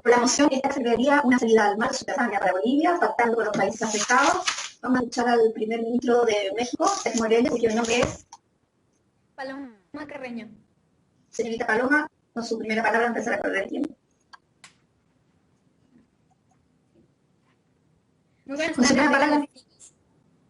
Por la moción, esta sería una salida al mar subterránea para Bolivia, pactando con los países afectados. Vamos a escuchar al primer ministro de México, Evo Morales, cuyo nombre es Paloma Carreño. Señorita Paloma, con su primera palabra empezar a correr el tiempo. Muy buenas tardes,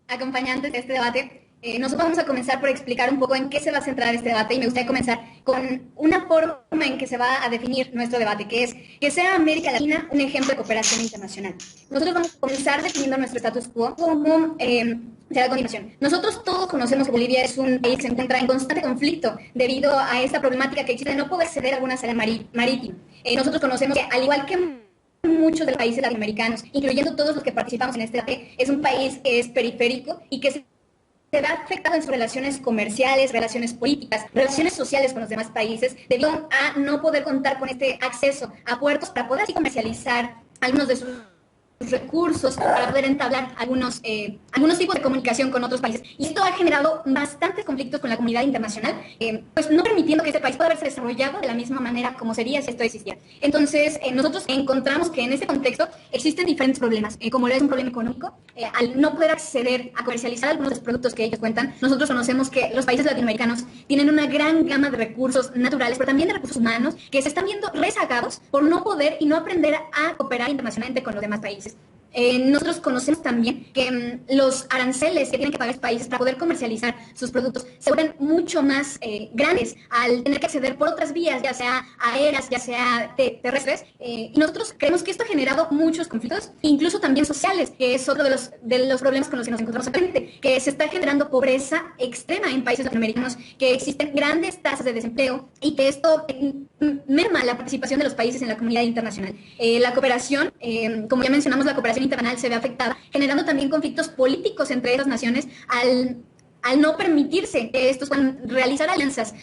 acompañantes de este debate. Nosotros vamos a comenzar por explicar un poco en qué se va a centrar este debate y me gustaría comenzar con una forma en que se va a definir nuestro debate, que es que sea América Latina un ejemplo de cooperación internacional. Nosotros vamos a comenzar definiendo nuestro status quo como será a continuación. Nosotros todos conocemos que Bolivia es un país que se encuentra en constante conflicto debido a esta problemática que existe de no poder acceder a alguna salida marítima. Nosotros conocemos que, al igual que muchos de los países latinoamericanos, incluyendo todos los que participamos en este debate, es un país que es periférico y que se ve afectado en sus relaciones comerciales, relaciones políticas, relaciones sociales con los demás países, debido a no poder contar con este acceso a puertos para poder así comercializar algunos de sus recursos, para poder entablar algunos tipos de comunicación con otros países. Y esto ha generado bastantes conflictos con la comunidad internacional, pues no permitiendo que este país pueda haberse desarrollado de la misma manera como sería si esto existiera. Entonces, nosotros encontramos que en este contexto existen diferentes problemas, como es un problema económico, al no poder acceder a comercializar algunos de los productos que ellos cuentan. Nosotros conocemos que los países latinoamericanos tienen una gran gama de recursos naturales, pero también de recursos humanos, que se están viendo rezagados por no poder y no aprender a cooperar internacionalmente con los demás países. Nosotros conocemos también que los aranceles que tienen que pagar los países para poder comercializar sus productos se vuelven mucho más grandes al tener que acceder por otras vías, ya sea aéreas, ya sea terrestres. Y nosotros creemos que esto ha generado muchos conflictos, incluso también sociales, que es otro de los problemas con los que nos encontramos actualmente, que se está generando pobreza extrema en países latinoamericanos, que existen grandes tasas de desempleo y que esto merma la participación de los países en la comunidad internacional. La cooperación, como ya mencionamos, la cooperación internacional se ve afectada, generando también conflictos políticos entre esas naciones al no permitirse que estos puedan realizar alianzas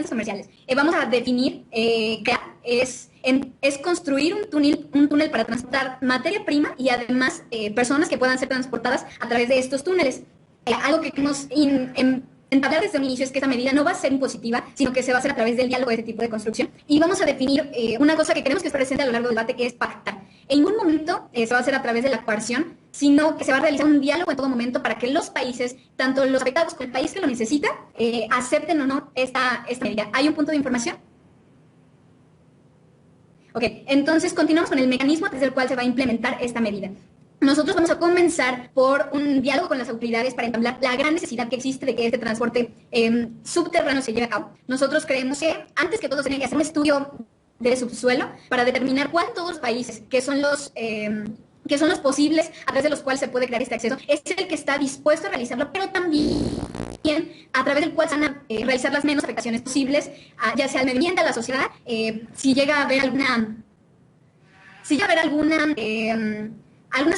comerciales. Vamos a definir que es construir un túnel para transportar materia prima y además personas que puedan ser transportadas a través de estos túneles. Algo que queremos entablar desde un inicio es que esta medida no va a ser impositiva, sino que se va a hacer a través del diálogo de este tipo de construcción. Y vamos a definir una cosa que queremos que esté presente a lo largo del debate, que es pactar. En ningún momento se va a hacer a través de la coerción, sino que se va a realizar un diálogo en todo momento para que los países, tanto los afectados como el país que lo necesita, acepten o no esta medida. ¿Hay un punto de información? Ok, entonces continuamos con el mecanismo desde el cual se va a implementar esta medida. Nosotros vamos a comenzar por un diálogo con las autoridades para entablar la gran necesidad que existe de que este transporte subterráneo se lleve a cabo. Nosotros creemos que antes que todo se tiene que hacer un estudio de subsuelo para determinar cuál de todos los países que son los posibles a través de los cuales se puede crear este acceso es el que está dispuesto a realizarlo, pero también a través del cual se van a realizar las menos afectaciones posibles, ya sea al medio ambiente, a la sociedad, si llega a haber alguna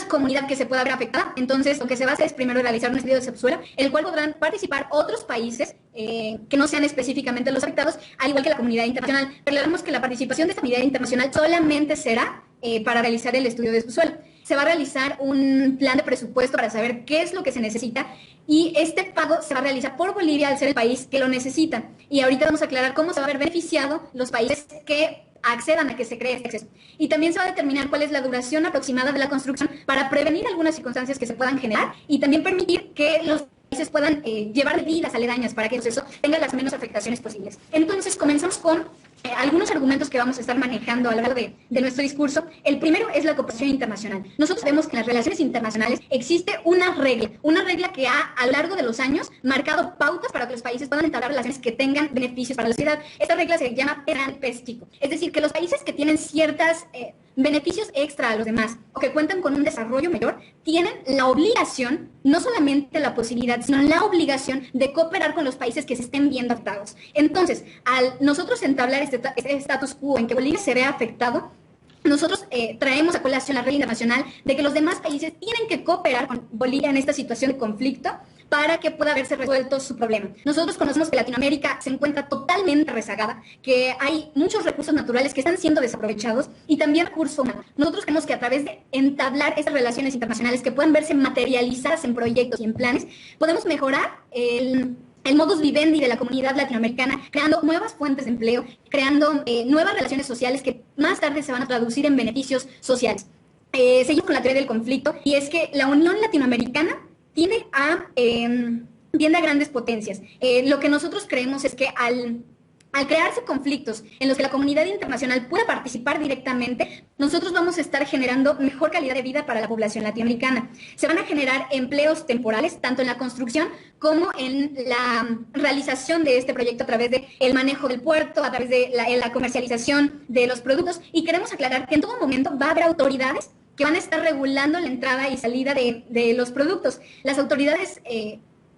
comunidad que se pueda ver afectada. Entonces, lo que se va a hacer es primero realizar un estudio de subsuelo, en el cual podrán participar otros países que no sean específicamente los afectados, al igual que la comunidad internacional. Recordemos que la participación de esta comunidad internacional solamente será para realizar el estudio de subsuelo. Se va a realizar un plan de presupuesto para saber qué es lo que se necesita y este pago se va a realizar por Bolivia al ser el país que lo necesita. Y ahorita vamos a aclarar cómo se va a ver beneficiado los países que accedan a que se cree este acceso. Y también se va a determinar cuál es la duración aproximada de la construcción para prevenir algunas circunstancias que se puedan generar y también permitir que los países puedan llevar medidas aledañas para que el proceso tenga las menos afectaciones posibles. Entonces, comenzamos con algunos argumentos que vamos a estar manejando a lo largo de nuestro discurso. El primero es la cooperación internacional. Nosotros sabemos que en las relaciones internacionales existe una regla que ha, a lo largo de los años, marcado pautas para que los países puedan entablar relaciones que tengan beneficios para la sociedad. Esta regla se llama PESTICO, es decir, que los países que tienen ciertas beneficios extra a los demás o que cuentan con un desarrollo mayor tienen la obligación, no solamente la posibilidad, sino la obligación de cooperar con los países que se estén viendo afectados. Entonces, al nosotros entablar este status quo en que Bolivia se vea afectado, nosotros traemos a colación la regla internacional de que los demás países tienen que cooperar con Bolivia en esta situación de conflicto para que pueda haberse resuelto su problema. Nosotros conocemos que Latinoamérica se encuentra totalmente rezagada, que hay muchos recursos naturales que están siendo desaprovechados y también recursos humanos. Nosotros creemos que a través de entablar estas relaciones internacionales que puedan verse materializadas en proyectos y en planes, podemos mejorar el el modus vivendi de la comunidad latinoamericana, creando nuevas fuentes de empleo, creando nuevas relaciones sociales que más tarde se van a traducir en beneficios sociales. Seguimos con la teoría del conflicto, y es que la Unión Latinoamericana tiende a grandes potencias. Lo que nosotros creemos es que al crearse conflictos en los que la comunidad internacional pueda participar directamente, nosotros vamos a estar generando mejor calidad de vida para la población latinoamericana. Se van a generar empleos temporales, tanto en la construcción como en la realización de este proyecto a través del manejo del puerto, a través de la comercialización de los productos. Y queremos aclarar que en todo momento va a haber autoridades que van a estar regulando la entrada y salida de los productos. Las autoridades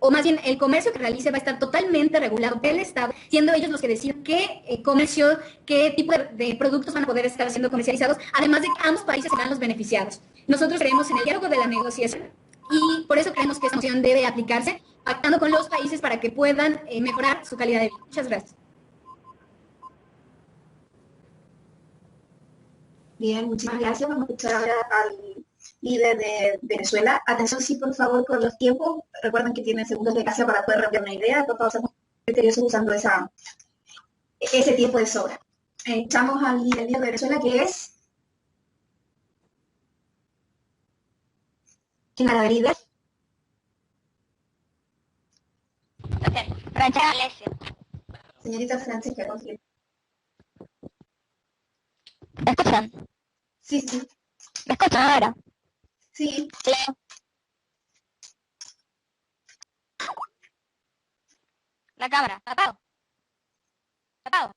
o más bien el comercio que realice va a estar totalmente regulado del Estado, siendo ellos los que deciden qué comercio, qué tipo de productos van a poder estar siendo comercializados, además de que ambos países serán los beneficiados. Nosotros creemos en el diálogo de la negociación y por eso creemos que esta moción debe aplicarse, pactando con los países para que puedan mejorar su calidad de vida. Muchas gracias. Bien, muchísimas gracias. Vamos a escuchar ahora al líder de Venezuela. Atención, sí, por favor, por los tiempos. Recuerden que tienen segundos de gracia para poder reenviar una idea. Por favor, seamos criteriosos usando ese tiempo de sobra. Echamos al líder de Venezuela, que es... ¿Quién era el líder? Francesca Alessio. Señorita Francesca, confío. ¿Me escuchan? Sí, sí. ¿Me escuchan ahora? Sí. Leo. La cámara, apago. Apago.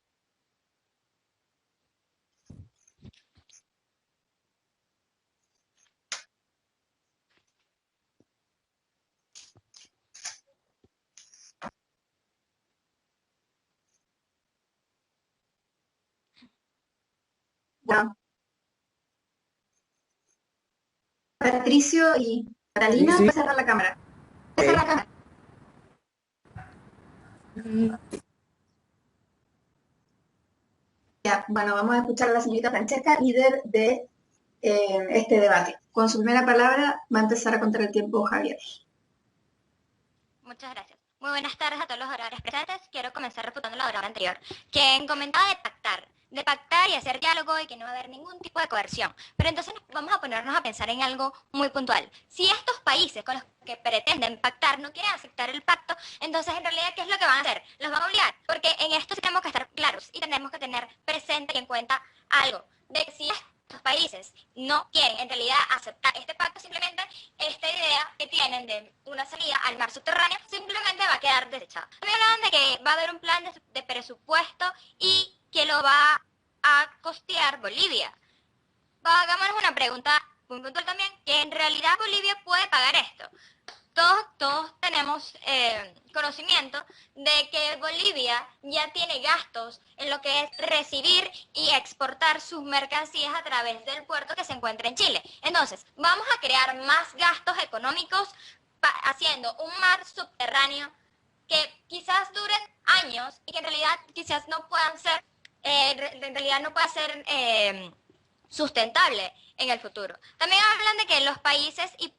Ya. Patricio y Catalina, Sí, sí. puedes cerrar la cámara. Puedes cerrar la cámara. Ya, bueno, vamos a escuchar a la señorita Francesca, líder de este debate. Con su primera palabra va a empezar a contar el tiempo Javier. Muchas gracias. Muy buenas tardes a todos los oradores presentes. Quiero comenzar refutando la oradora anterior, quien comentaba de pactar y hacer diálogo y que no va a haber ningún tipo de coerción. Pero entonces vamos a ponernos a pensar en algo muy puntual. Si estos países con los que pretenden pactar no quieren aceptar el pacto, entonces en realidad, ¿qué es lo que van a hacer? Los van a obligar, porque en esto sí tenemos que estar claros y tenemos que tener presente y en cuenta algo, de que si estos países no quieren en realidad aceptar este pacto, simplemente esta idea que tienen de una salida al mar subterráneo simplemente va a quedar desechada. También hablaban de que va a haber un plan de presupuesto y que lo va a costear Bolivia. Hagámonos una pregunta muy puntual también, que en realidad Bolivia puede pagar esto. Todos tenemos conocimiento de que Bolivia ya tiene gastos en lo que es recibir y exportar sus mercancías a través del puerto que se encuentra en Chile. Entonces, vamos a crear más gastos económicos haciendo un mar subterráneo que quizás duren años y que en realidad quizás no puedan ser, sustentable en el futuro. También hablan de que los países y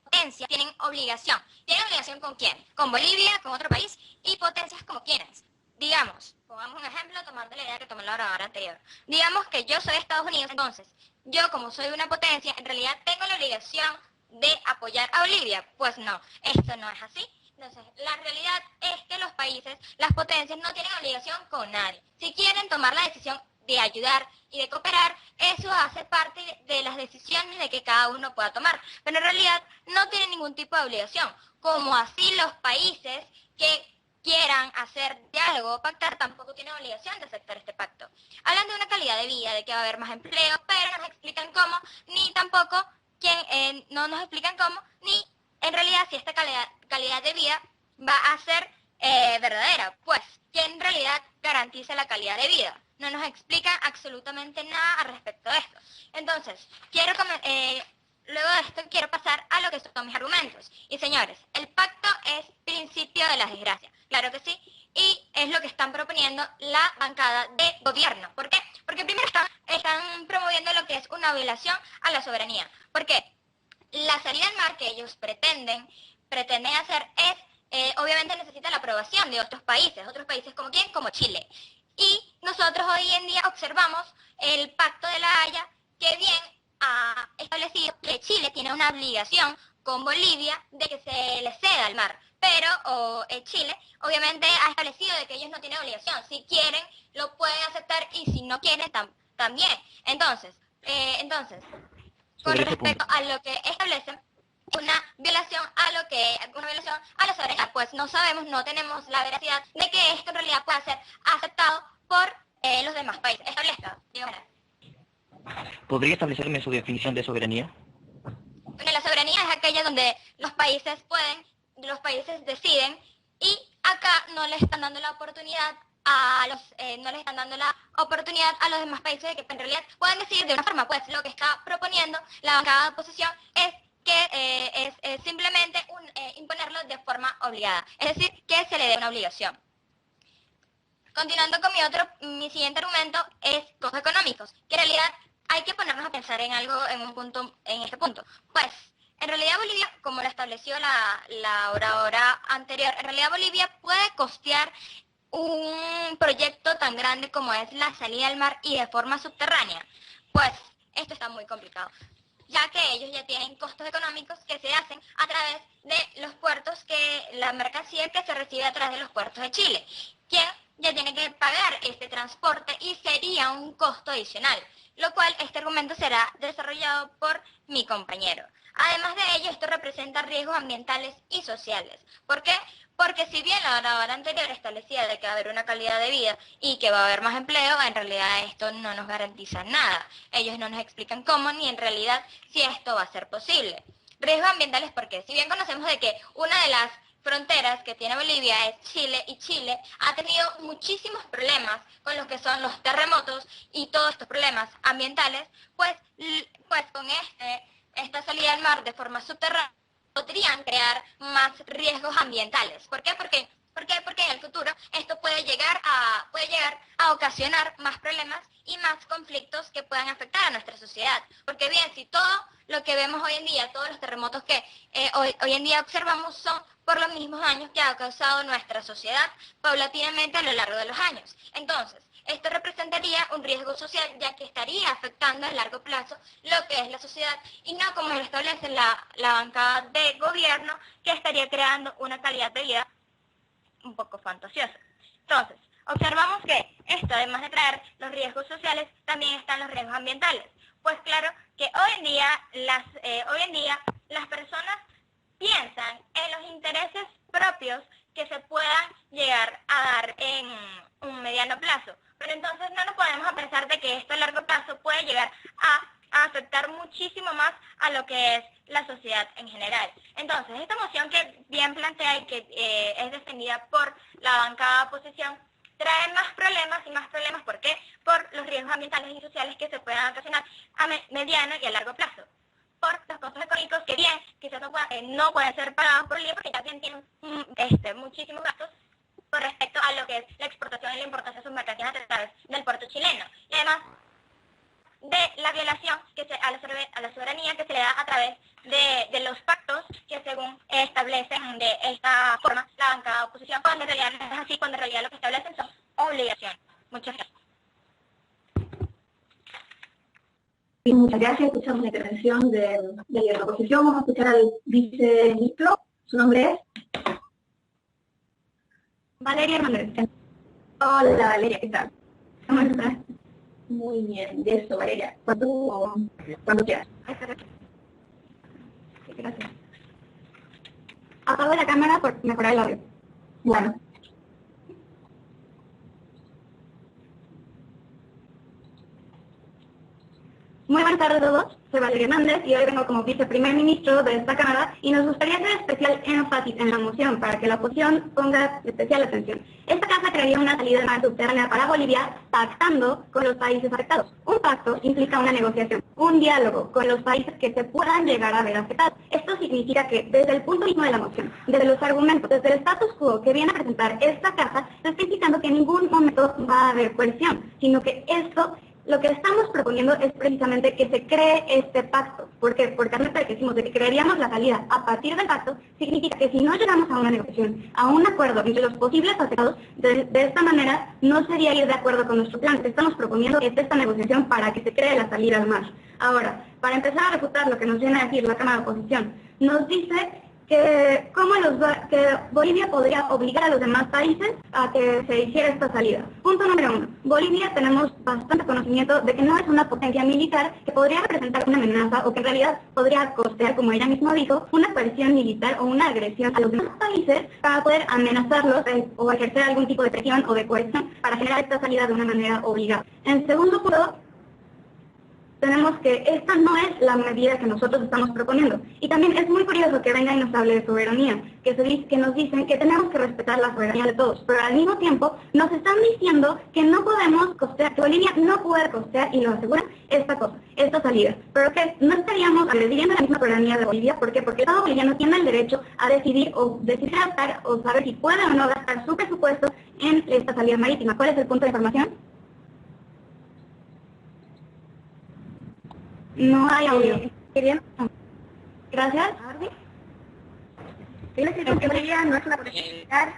potencias tienen obligación. ¿Tienen obligación con quién? Con Bolivia, con otro país, y potencias como quiénes. Digamos, pongamos un ejemplo tomando la idea que tomé la oradora anterior. Digamos que yo soy Estados Unidos, entonces, yo como soy una potencia, en realidad tengo la obligación de apoyar a Bolivia. Pues no, esto no es así. Entonces, la realidad es que los países, las potencias, no tienen obligación con nadie. Si quieren tomar la decisión de ayudar y de cooperar, eso hace parte de las decisiones de que cada uno pueda tomar. Pero en realidad no tienen ningún tipo de obligación. Como así los países que quieran hacer diálogo o pactar tampoco tienen obligación de aceptar este pacto. Hablan de una calidad de vida, de que va a haber más empleo, pero no nos explican cómo, ni tampoco no nos explican cómo, ni en realidad si esta calidad de vida va a ser verdadera. Pues, ¿quién en realidad garantiza la calidad de vida? No nos explican absolutamente nada al respecto de esto. Entonces, luego de esto quiero pasar a lo que son mis argumentos. Y señores, el pacto es principio de las desgracias. Claro que sí. Y es lo que están proponiendo la bancada de gobierno. ¿Por qué? Porque primero están promoviendo lo que es una violación a la soberanía. ¿Por qué? La salida al mar que ellos pretenden hacer es obviamente necesita la aprobación de otros países como quién, como Chile. Y nosotros hoy en día observamos el Pacto de La Haya, que bien ha establecido que Chile tiene una obligación con Bolivia de que se le ceda el mar. Pero Chile obviamente ha establecido de que ellos no tienen obligación. Si quieren, lo pueden aceptar y si no quieren, también. Entonces, con respecto a lo que establecen, una violación a la soberanía, pues no sabemos, no tenemos la veracidad de que esto en realidad pueda ser aceptado por los demás países. Establezca, digamos. ¿Podría establecerme su definición de soberanía? Bueno, la soberanía es aquella donde los países deciden, y acá no le están dando la oportunidad a los demás países de que en realidad puedan decidir de una forma. Pues lo que está proponiendo la bancada de oposición es que es simplemente imponerlo de forma obligada, es decir, que se le dé una obligación. Continuando con mi siguiente argumento es costos económicos, que en realidad hay que ponernos a pensar en este punto. Pues, en realidad Bolivia, como lo estableció la oradora anterior, en realidad Bolivia puede costear un proyecto tan grande como es la salida al mar y de forma subterránea. Pues, esto está muy complicado, ya que ellos ya tienen costos económicos que se hacen a través de los puertos, la mercancía que se recibe a través de los puertos de Chile, quien ya tiene que pagar este transporte y sería un costo adicional, lo cual este argumento será desarrollado por mi compañero. Además de ello, esto representa riesgos ambientales y sociales. ¿Por qué? Porque si bien la oradora anterior establecía de que va a haber una calidad de vida y que va a haber más empleo, en realidad esto no nos garantiza nada. Ellos no nos explican cómo ni en realidad si esto va a ser posible. Riesgos ambientales porque si bien conocemos de que una de las fronteras que tiene Bolivia es Chile, y Chile ha tenido muchísimos problemas con lo que son los terremotos y todos estos problemas ambientales, pues con esta salida al mar de forma subterránea podrían crear más riesgos ambientales. ¿Por qué? Porque en el futuro esto puede llegar a ocasionar más problemas y más conflictos que puedan afectar a nuestra sociedad. Porque bien, si todo lo que vemos hoy en día, todos los terremotos que hoy en día observamos son por los mismos daños que ha causado nuestra sociedad paulatinamente a lo largo de los años. Entonces, esto representaría un riesgo social, ya que estaría afectando a largo plazo lo que es la sociedad, y no como lo establece la bancada de gobierno, que estaría creando una calidad de vida un poco fantasiosa. Entonces, observamos que esto, además de traer los riesgos sociales, también están los riesgos ambientales. Pues claro que hoy en día las personas piensan en los intereses propios que se puedan llegar a dar en un mediano plazo. Pero entonces no nos podemos pensar de que esto a largo plazo puede llegar a afectar muchísimo más a lo que es la sociedad en general. Entonces, esta moción que bien plantea y que es defendida por la bancada de oposición, trae más problemas y más problemas. ¿Por qué? Por los riesgos ambientales y sociales que se puedan ocasionar a mediano y a largo plazo. Por los costos económicos que bien quizás no pueden ser pagados por Bolivia, porque ya bien tienen muchísimos gastos con respecto a lo que es la exportación y la importación de sus mercancías a través del puerto chileno. Y además de la violación a la soberanía que se le da a través de los pactos que según establecen de esta forma la bancada de oposición, cuando en realidad no es así, cuando en realidad lo que establecen son obligaciones. Muchas gracias. Muchas gracias. Escuchamos la intervención de la oposición. Vamos a escuchar al viceministro. Su nombre es Valeria Hernández. Hola Valeria, ¿qué tal? ¿Cómo estás? Muy bien, de eso Valeria. Cuando quieras. Gracias. Apago la cámara por mejorar el audio. Bueno. Muy buenas tardes a todos, soy Valeria Hernández y hoy vengo como viceprimer ministro de esta Cámara y nos gustaría hacer especial énfasis en la moción para que la oposición ponga especial atención. Esta casa crearía una salida de mar subterránea para Bolivia pactando con los países afectados. Un pacto implica una negociación, un diálogo con los países que se puedan llegar a ver afectados. Esto significa que desde el punto mismo de la moción, desde los argumentos, desde el status quo que viene a presentar esta casa, se está indicando que en ningún momento va a haber coerción, sino que esto Lo que estamos proponiendo es precisamente que se cree este pacto. ¿Por qué? Porque al que decimos de que crearíamos la salida a partir del pacto, significa que si no llegamos a una negociación, a un acuerdo entre los posibles afectados, de esta manera no sería ir de acuerdo con nuestro plan. Lo que estamos proponiendo es esta negociación para que se cree la salida al mar. Ahora, para empezar a refutar lo que nos viene a decir la Cámara de Oposición, nos dice que Bolivia podría obligar a los demás países a que se hiciera esta salida. Punto número 1. Bolivia tenemos bastante conocimiento de que no es una potencia militar que podría representar una amenaza o que en realidad podría costear, como ella misma dijo, una coerción militar o una agresión a los demás países para poder amenazarlos o ejercer algún tipo de presión o de coerción para generar esta salida de una manera obligada. En segundo punto, tenemos que esta no es la medida que nosotros estamos proponiendo. Y también es muy curioso que venga y nos hable de soberanía, que nos dicen que tenemos que respetar la soberanía de todos, pero al mismo tiempo nos están diciendo que no podemos costear, que Bolivia no puede costear, y lo aseguran, esta salida. Pero que no estaríamos agrediendo la misma soberanía de Bolivia. ¿Por qué? Porque el Estado boliviano tiene el derecho a decidir gastar o saber si puede o no gastar su presupuesto en esta salida marítima. ¿Cuál es el punto de información? No hay audio. Gracias. Quiero decir que Bolivia no es una potencia militar.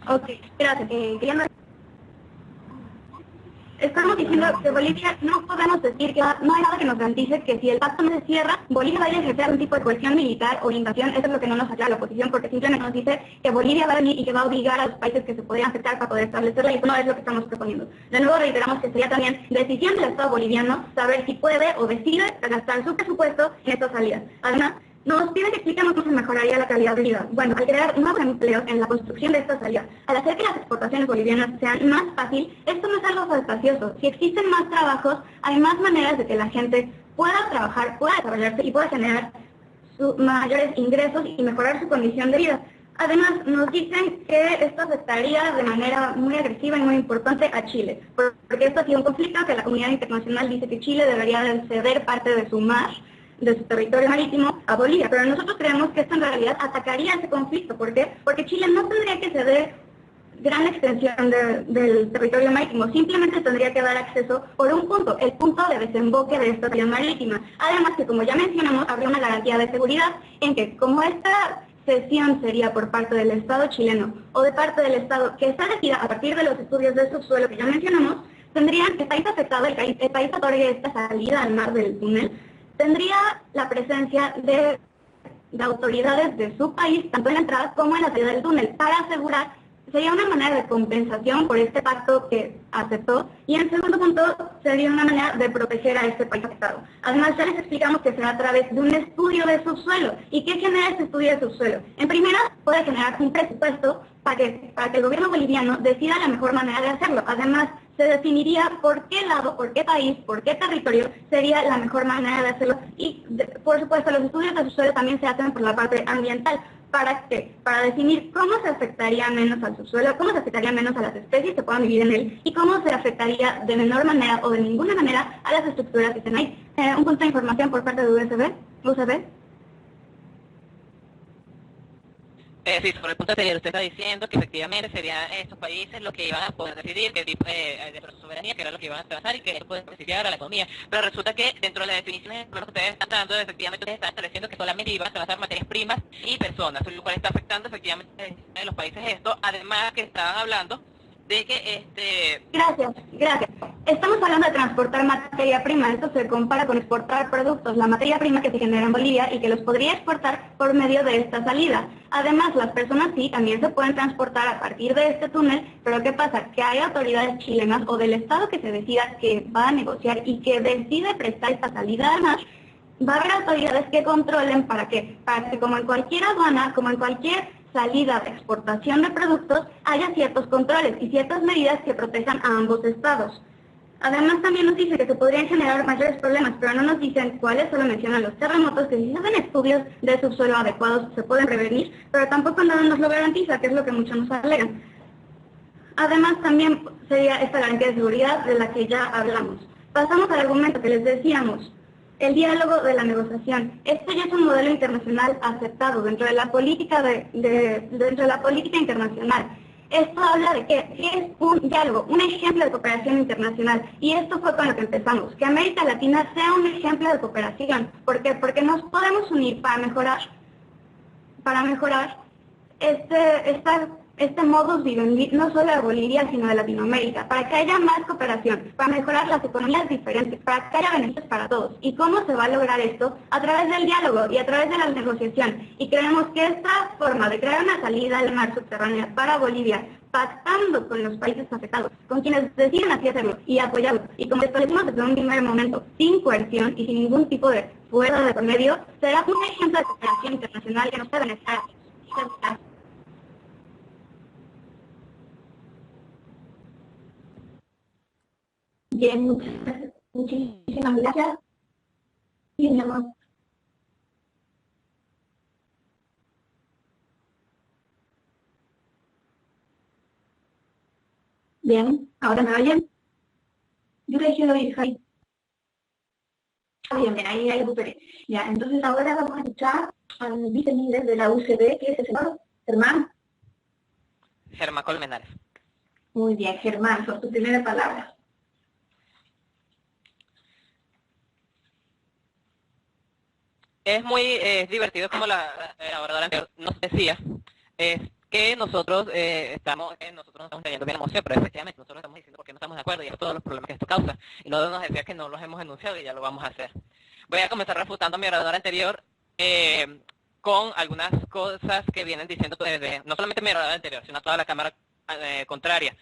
Ok, gracias. Estamos diciendo que Bolivia no podemos decir que no hay nada que nos garantice que si el pacto no se cierra, Bolivia vaya a ejercer algún tipo de coerción militar o invasión. Eso es lo que no nos aclara la oposición, porque simplemente nos dice que Bolivia va a venir y que va a obligar a los países que se podrían afectar para poder establecerla, y eso no es lo que estamos proponiendo. De nuevo reiteramos que sería también decisión del Estado boliviano saber si puede o decide gastar su presupuesto en esta salida. Además, nos piden que expliquemos cómo se mejoraría la calidad de vida. Bueno, al crear nuevos empleos en la construcción de esta salida, al hacer que las exportaciones bolivianas sean más fáciles, esto no es algo fantasioso. Si existen más trabajos, hay más maneras de que la gente pueda trabajar, pueda desarrollarse y pueda generar mayores ingresos y mejorar su condición de vida. Además, nos dicen que esto afectaría de manera muy agresiva y muy importante a Chile, porque esto ha sido un conflicto que la comunidad internacional dice que Chile debería de ceder parte de su mar, de su territorio marítimo, a Bolivia, pero nosotros creemos que esto en realidad atacaría ese conflicto. ¿Por qué? Porque Chile no tendría que ceder gran extensión del territorio marítimo, simplemente tendría que dar acceso por un punto, el punto de desemboque de esta vía marítima. Además que, como ya mencionamos, habría una garantía de seguridad en que, como esta cesión sería por parte del Estado chileno o de parte del Estado que establecida a partir de los estudios de subsuelo que ya mencionamos, tendrían el país afectado, el país otorgue esta salida al mar del túnel, tendría la presencia de autoridades de su país, tanto en la entrada como en la salida del túnel, para asegurar, sería una manera de compensación por este pacto que aceptó, y en segundo punto sería una manera de proteger a este país afectado. Además, ya les explicamos que será a través de un estudio de subsuelo. ¿Y qué genera este estudio de subsuelo? En primera, puede generar un presupuesto para que el gobierno boliviano decida la mejor manera de hacerlo. Además, se definiría por qué lado, por qué país, por qué territorio sería la mejor manera de hacerlo. Y, por supuesto, los estudios de subsuelo también se hacen por la parte ambiental. ¿Para qué? Para definir cómo se afectaría menos al subsuelo, cómo se afectaría menos a las especies que puedan vivir en él, y cómo se afectaría de menor manera o de ninguna manera a las estructuras que estén ahí. Un punto de información por parte de UCB. Sí, sobre el punto anterior, usted está diciendo que efectivamente serían estos países los que iban a poder decidir qué tipo de soberanía, que era lo que iban a trabajar y que eso puede beneficiar a la economía. Pero resulta que dentro de las definiciones que ustedes están dando, efectivamente ustedes están estableciendo que solamente iban a trabajar materias primas y personas, lo cual está afectando efectivamente en los países esto. Además que estaban hablando de que Gracias. Estamos hablando de transportar materia prima. Esto se compara con exportar productos, la materia prima que se genera en Bolivia y que los podría exportar por medio de esta salida. Además, las personas sí también se pueden transportar a partir de este túnel, pero ¿qué pasa? Que hay autoridades chilenas o del Estado que se decida que va a negociar y que decide prestar esta salida. Además, va a haber autoridades que controlen para que como en cualquier aduana, como en cualquier salida de exportación de productos, haya ciertos controles y ciertas medidas que protejan a ambos estados. Además, también nos dice que se podrían generar mayores problemas, pero no nos dicen cuáles. Solo mencionan los terremotos, que si se hacen estudios de subsuelo adecuados se pueden prevenir, pero tampoco nada nos lo garantiza, que es lo que muchos nos alegan. Además, también sería esta garantía de seguridad de la que ya hablamos. Pasamos al argumento que les decíamos. El diálogo de la negociación. Este ya es un modelo internacional aceptado dentro de la política dentro de la política internacional. esto habla de que es un diálogo, un ejemplo de cooperación internacional. Y esto fue con lo que empezamos, que América Latina sea un ejemplo de cooperación. ¿Por qué? Porque nos podemos unir para mejorar este modus vivendi, no solo de Bolivia, sino de Latinoamérica, para que haya más cooperación, para mejorar las economías diferentes, para que haya beneficios para todos. ¿Y cómo se va a lograr esto? A través del diálogo y a través de la negociación. Y creemos que esta forma de crear una salida al mar subterránea para Bolivia, pactando con los países afectados, con quienes deciden así hacerlo y apoyarlo, y como establecimos desde un primer momento, sin coerción y sin ningún tipo de fuerza de por medio, será un ejemplo de cooperación internacional que nos puede beneficiar. Bien, muchísimas gracias. Sí, mi amor. Bien, ¿ahora me oyen? Yo le dije oír, Jai. Bien, bien, ahí recuperé. Ya, entonces ahora vamos a escuchar al vicelíder de la UCB, que es el señor Germán. Germán Colmenares. Muy bien, Germán, por tu primera palabra. Es muy divertido como la oradora anterior nos decía, es que nosotros nosotros no estamos teniendo bien la moción, pero efectivamente nosotros estamos diciendo por qué no estamos de acuerdo y es todos los problemas que esto causa. Y luego nos decía que no los hemos enunciado y ya lo vamos a hacer. Voy a comenzar refutando a mi oradora anterior con algunas cosas que vienen diciendo desde, no solamente mi oradora anterior, sino toda la Cámara contraria.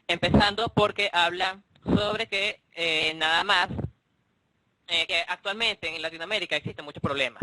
Empezando porque habla sobre que nada más que actualmente en Latinoamérica existen muchos problemas,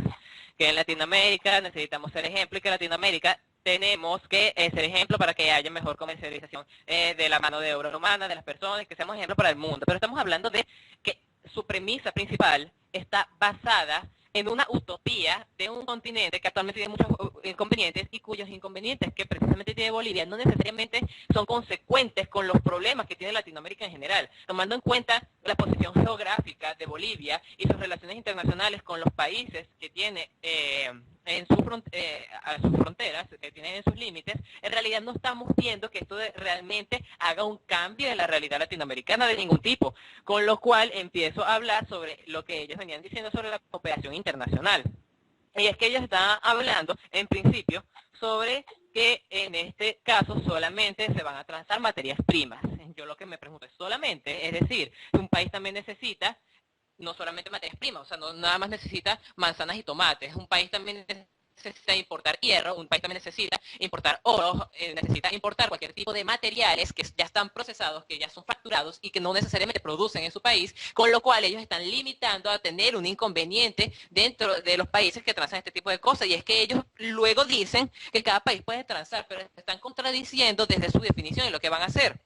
que en Latinoamérica necesitamos ser ejemplo y que en Latinoamérica tenemos que ser ejemplo para que haya mejor comercialización de la mano de obra humana, de las personas, que seamos ejemplo para el mundo. Pero estamos hablando de que su premisa principal está basada en una utopía de un continente que actualmente tiene muchos inconvenientes y cuyos inconvenientes que precisamente tiene Bolivia no necesariamente son consecuentes con los problemas que tiene Latinoamérica en general, tomando en cuenta la posición geográfica de Bolivia y sus relaciones internacionales con los países que tiene en sus fronteras, que tienen en sus límites. En realidad no estamos viendo que esto realmente haga un cambio en la realidad latinoamericana de ningún tipo, con lo cual empiezo a hablar sobre lo que ellos venían diciendo sobre la cooperación internacional. Y es que ellos estaban hablando, en principio, sobre que en este caso solamente se van a transar materias primas. Yo lo que me pregunto es solamente, es decir, un país también necesita no solamente materias primas, o sea, no nada más necesita manzanas y tomates, un país también necesita importar hierro, un país también necesita importar oro, necesita importar cualquier tipo de materiales que ya están procesados, que ya son facturados y que no necesariamente producen en su país, con lo cual ellos están limitando a tener un inconveniente dentro de los países que transan este tipo de cosas, y es que ellos luego dicen que cada país puede transar, pero están contradiciendo desde su definición de lo que van a hacer.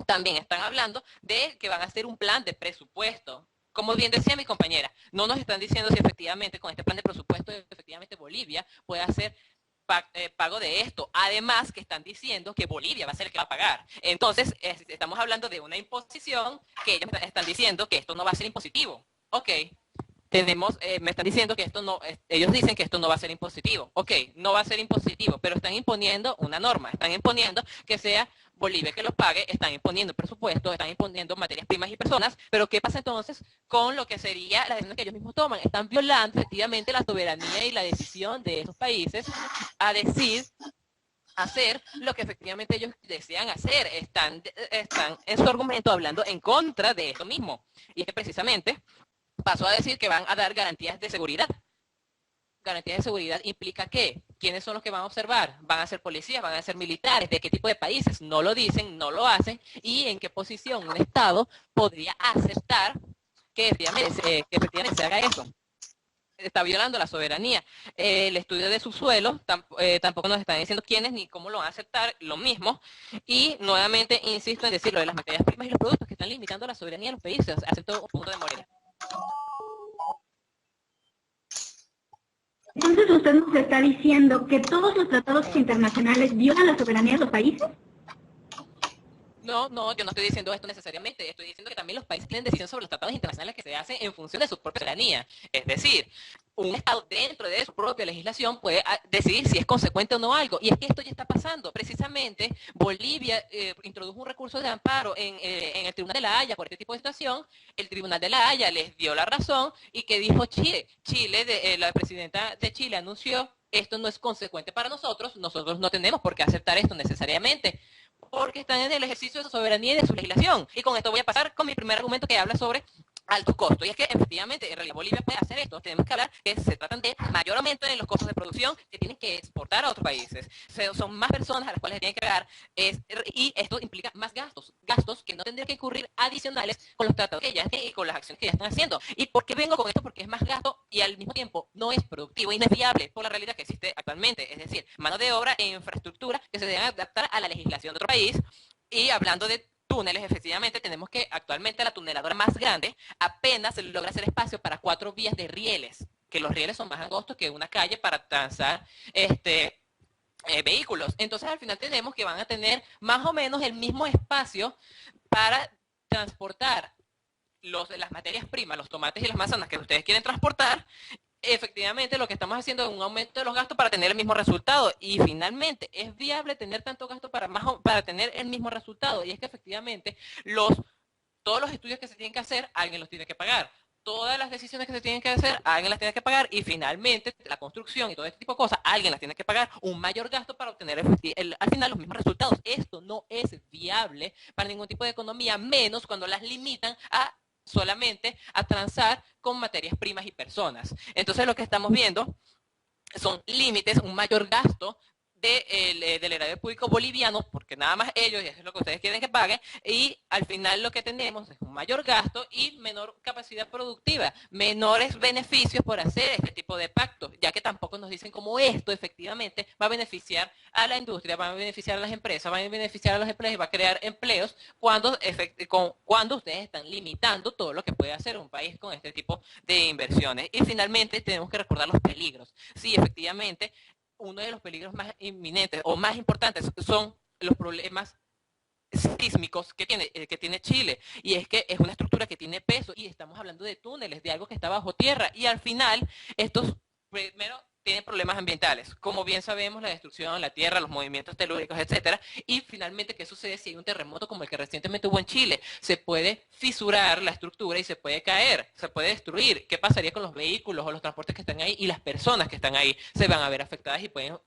También están hablando de que van a hacer un plan de presupuesto. Como bien decía mi compañera, no nos están diciendo si efectivamente con este plan de presupuesto efectivamente Bolivia puede hacer pago de esto. Además que están diciendo que Bolivia va a ser el que va a pagar. Entonces, estamos hablando de una imposición que ellos están diciendo que esto no va a ser impositivo. Ok, me están diciendo que esto no, ellos dicen que esto no va a ser impositivo. Ok, no va a ser impositivo, pero están imponiendo una norma, están imponiendo que sea Bolivia que los pague, están imponiendo presupuestos, están imponiendo materias primas y personas, pero ¿qué pasa entonces con lo que sería la decisión que ellos mismos toman? Están violando efectivamente la soberanía y la decisión de esos países a decir, hacer lo que efectivamente ellos desean hacer. Están en su argumento hablando en contra de esto mismo. Y es que precisamente pasó a decir que van a dar garantías de seguridad. Garantías de seguridad implica ¿qué? ¿Quiénes son los que van a observar? ¿Van a ser policías? ¿Van a ser militares? ¿De qué tipo de países? No lo dicen, no lo hacen. ¿Y en qué posición un Estado podría aceptar que efectivamente se haga eso? Está violando la soberanía. El estudio de subsuelo tampoco nos están diciendo quiénes ni cómo lo van a aceptar, lo mismo. Y nuevamente insisto en decir lo de las materias primas y los productos que están limitando la soberanía de los países. Acepto un punto de Morelia. Entonces usted nos está diciendo que todos los tratados internacionales violan la soberanía de los países. No, yo no estoy diciendo esto necesariamente. Estoy diciendo que también los países tienen decisión sobre los tratados internacionales que se hacen en función de su propia soberanía. Es decir, un Estado dentro de su propia legislación puede decidir si es consecuente o no algo. Y es que esto ya está pasando. Precisamente Bolivia introdujo un recurso de amparo en el Tribunal de la Haya por este tipo de situación. El Tribunal de la Haya les dio la razón y que dijo Chile. La presidenta de Chile anunció: esto no es consecuente para nosotros no tenemos por qué aceptar esto necesariamente, porque están en el ejercicio de su soberanía y de su legislación. Y con esto voy a pasar con mi primer argumento, que habla sobre altos costos. Y es que efectivamente en realidad Bolivia puede hacer esto. Tenemos que hablar que se tratan de mayor aumento en los costos de producción que tienen que exportar a otros países. Son más personas a las cuales tienen que pagar, y esto implica más gastos que no tendrían que incurrir adicionales con los tratados y con las acciones que ya están haciendo. ¿Y por qué vengo con esto? Porque es más gasto y al mismo tiempo no es productivo y no es viable por la realidad que existe actualmente. Es decir, mano de obra e infraestructura que se deben adaptar a la legislación de otro país. Y hablando de túneles, efectivamente tenemos que actualmente la tuneladora más grande apenas logra hacer espacio para 4 vías de rieles, que los rieles son más angostos que una calle para transar vehículos. Entonces al final tenemos que van a tener más o menos el mismo espacio para transportar las materias primas, los tomates y las manzanas que ustedes quieren transportar. Efectivamente lo que estamos haciendo es un aumento de los gastos para tener el mismo resultado, y finalmente es viable tener tanto gasto para tener el mismo resultado. Y es que efectivamente todos los estudios que se tienen que hacer, alguien los tiene que pagar. Todas las decisiones que se tienen que hacer, alguien las tiene que pagar, y finalmente la construcción y todo este tipo de cosas, alguien las tiene que pagar, un mayor gasto para obtener al final los mismos resultados. Esto no es viable para ningún tipo de economía, menos cuando las limitan solamente a transar con materias primas y personas. Entonces lo que estamos viendo son límites, un mayor gasto del erario público boliviano, porque nada más ellos, y eso es lo que ustedes quieren que paguen, y al final lo que tenemos es un mayor gasto y menor capacidad productiva, menores beneficios por hacer este tipo de pactos, ya que tampoco nos dicen cómo esto efectivamente va a beneficiar a la industria, va a beneficiar a las empresas, va a beneficiar a los empleos y va a crear empleos cuando ustedes están limitando todo lo que puede hacer un país con este tipo de inversiones. Y finalmente tenemos que recordar los peligros. Sí, efectivamente, uno de los peligros más inminentes o más importantes son los problemas sísmicos que tiene Chile, y es que es una estructura que tiene peso, y estamos hablando de túneles, de algo que está bajo tierra, y al final estos primero tienen problemas ambientales, como bien sabemos, la destrucción de la tierra, los movimientos telúricos, etcétera. Y finalmente, ¿qué sucede si hay un terremoto como el que recientemente hubo en Chile? Se puede fisurar la estructura y se puede caer, se puede destruir. ¿Qué pasaría con los vehículos o los transportes que están ahí? Y las personas que están ahí se van a ver afectadas y pueden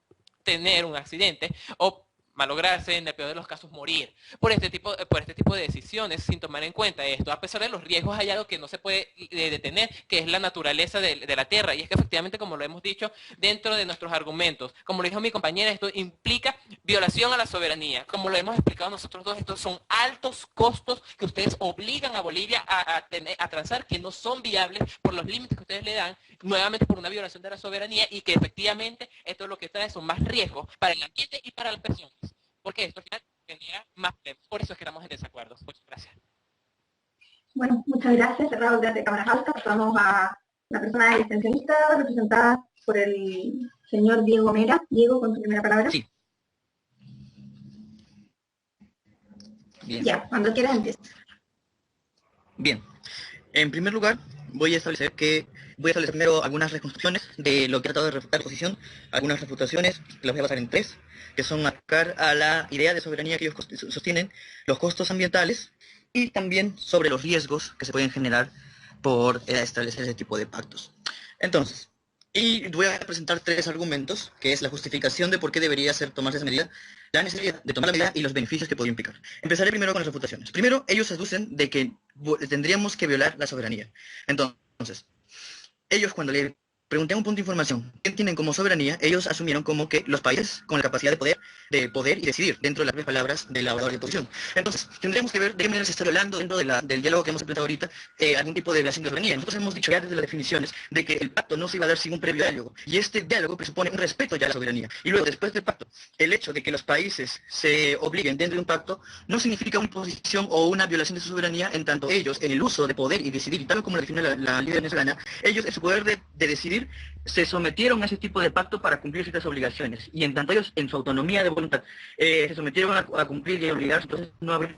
tener un accidente o malograrse, en el peor de los casos morir por este tipo de decisiones sin tomar en cuenta esto. A pesar de los riesgos, hay algo que no se puede detener, que es la naturaleza de la tierra, y es que efectivamente, como lo hemos dicho dentro de nuestros argumentos, como lo dijo mi compañera, esto implica violación a la soberanía. Como lo hemos explicado nosotros dos, estos son altos costos que ustedes obligan a Bolivia a transar, que no son viables por los límites que ustedes le dan, nuevamente por una violación de la soberanía, y que efectivamente esto lo que trae son más riesgos para el ambiente y para las personas, porque esto al final genera más problemas. Por eso es que estamos en desacuerdo. Muchas gracias. Bueno, muchas gracias. Cerrado desde cámaras altas. Pasamos a la persona extensionista representada por el señor Diego Mera. Diego, con tu primera palabra. Sí. Bien. Ya, cuando quieras empieza. Bien. En primer lugar, voy a establecer primero algunas reconstrucciones de lo que ha tratado de refutar la oposición, algunas refutaciones, que las voy a basar en 3, que son atacar a la idea de soberanía que ellos sostienen, los costos ambientales, y también sobre los riesgos que se pueden generar por establecer ese tipo de pactos. Entonces, y voy a presentar 3 argumentos, que es la justificación de por qué debería tomarse esa medida, la necesidad de tomar la medida y los beneficios que podría implicar. Empezaré primero con las refutaciones. Primero, ellos aducen de que tendríamos que violar la soberanía. Entonces, ellos cuando le pregunté un punto de información, ¿qué tienen como soberanía? Ellos asumieron como que los países con la capacidad de poder y decidir, dentro de las palabras del orador de oposición. Entonces, tendríamos que ver de qué manera se está hablando dentro del diálogo que hemos implementado ahorita, algún tipo de relación de soberanía. Nosotros hemos dicho ya desde las definiciones de que el pacto no se iba a dar sin un previo diálogo, y este diálogo presupone un respeto ya a la soberanía. Y luego, después del pacto, el hecho de que los países se obliguen dentro de un pacto no significa una imposición o una violación de su soberanía, en tanto ellos, en el uso de poder y decidir, y tal como lo define la líder venezolana, ellos en su poder de decidir se sometieron a ese tipo de pacto para cumplir ciertas obligaciones, y en tanto ellos en su autonomía de voluntad se sometieron a cumplir y a obligarse, entonces no habría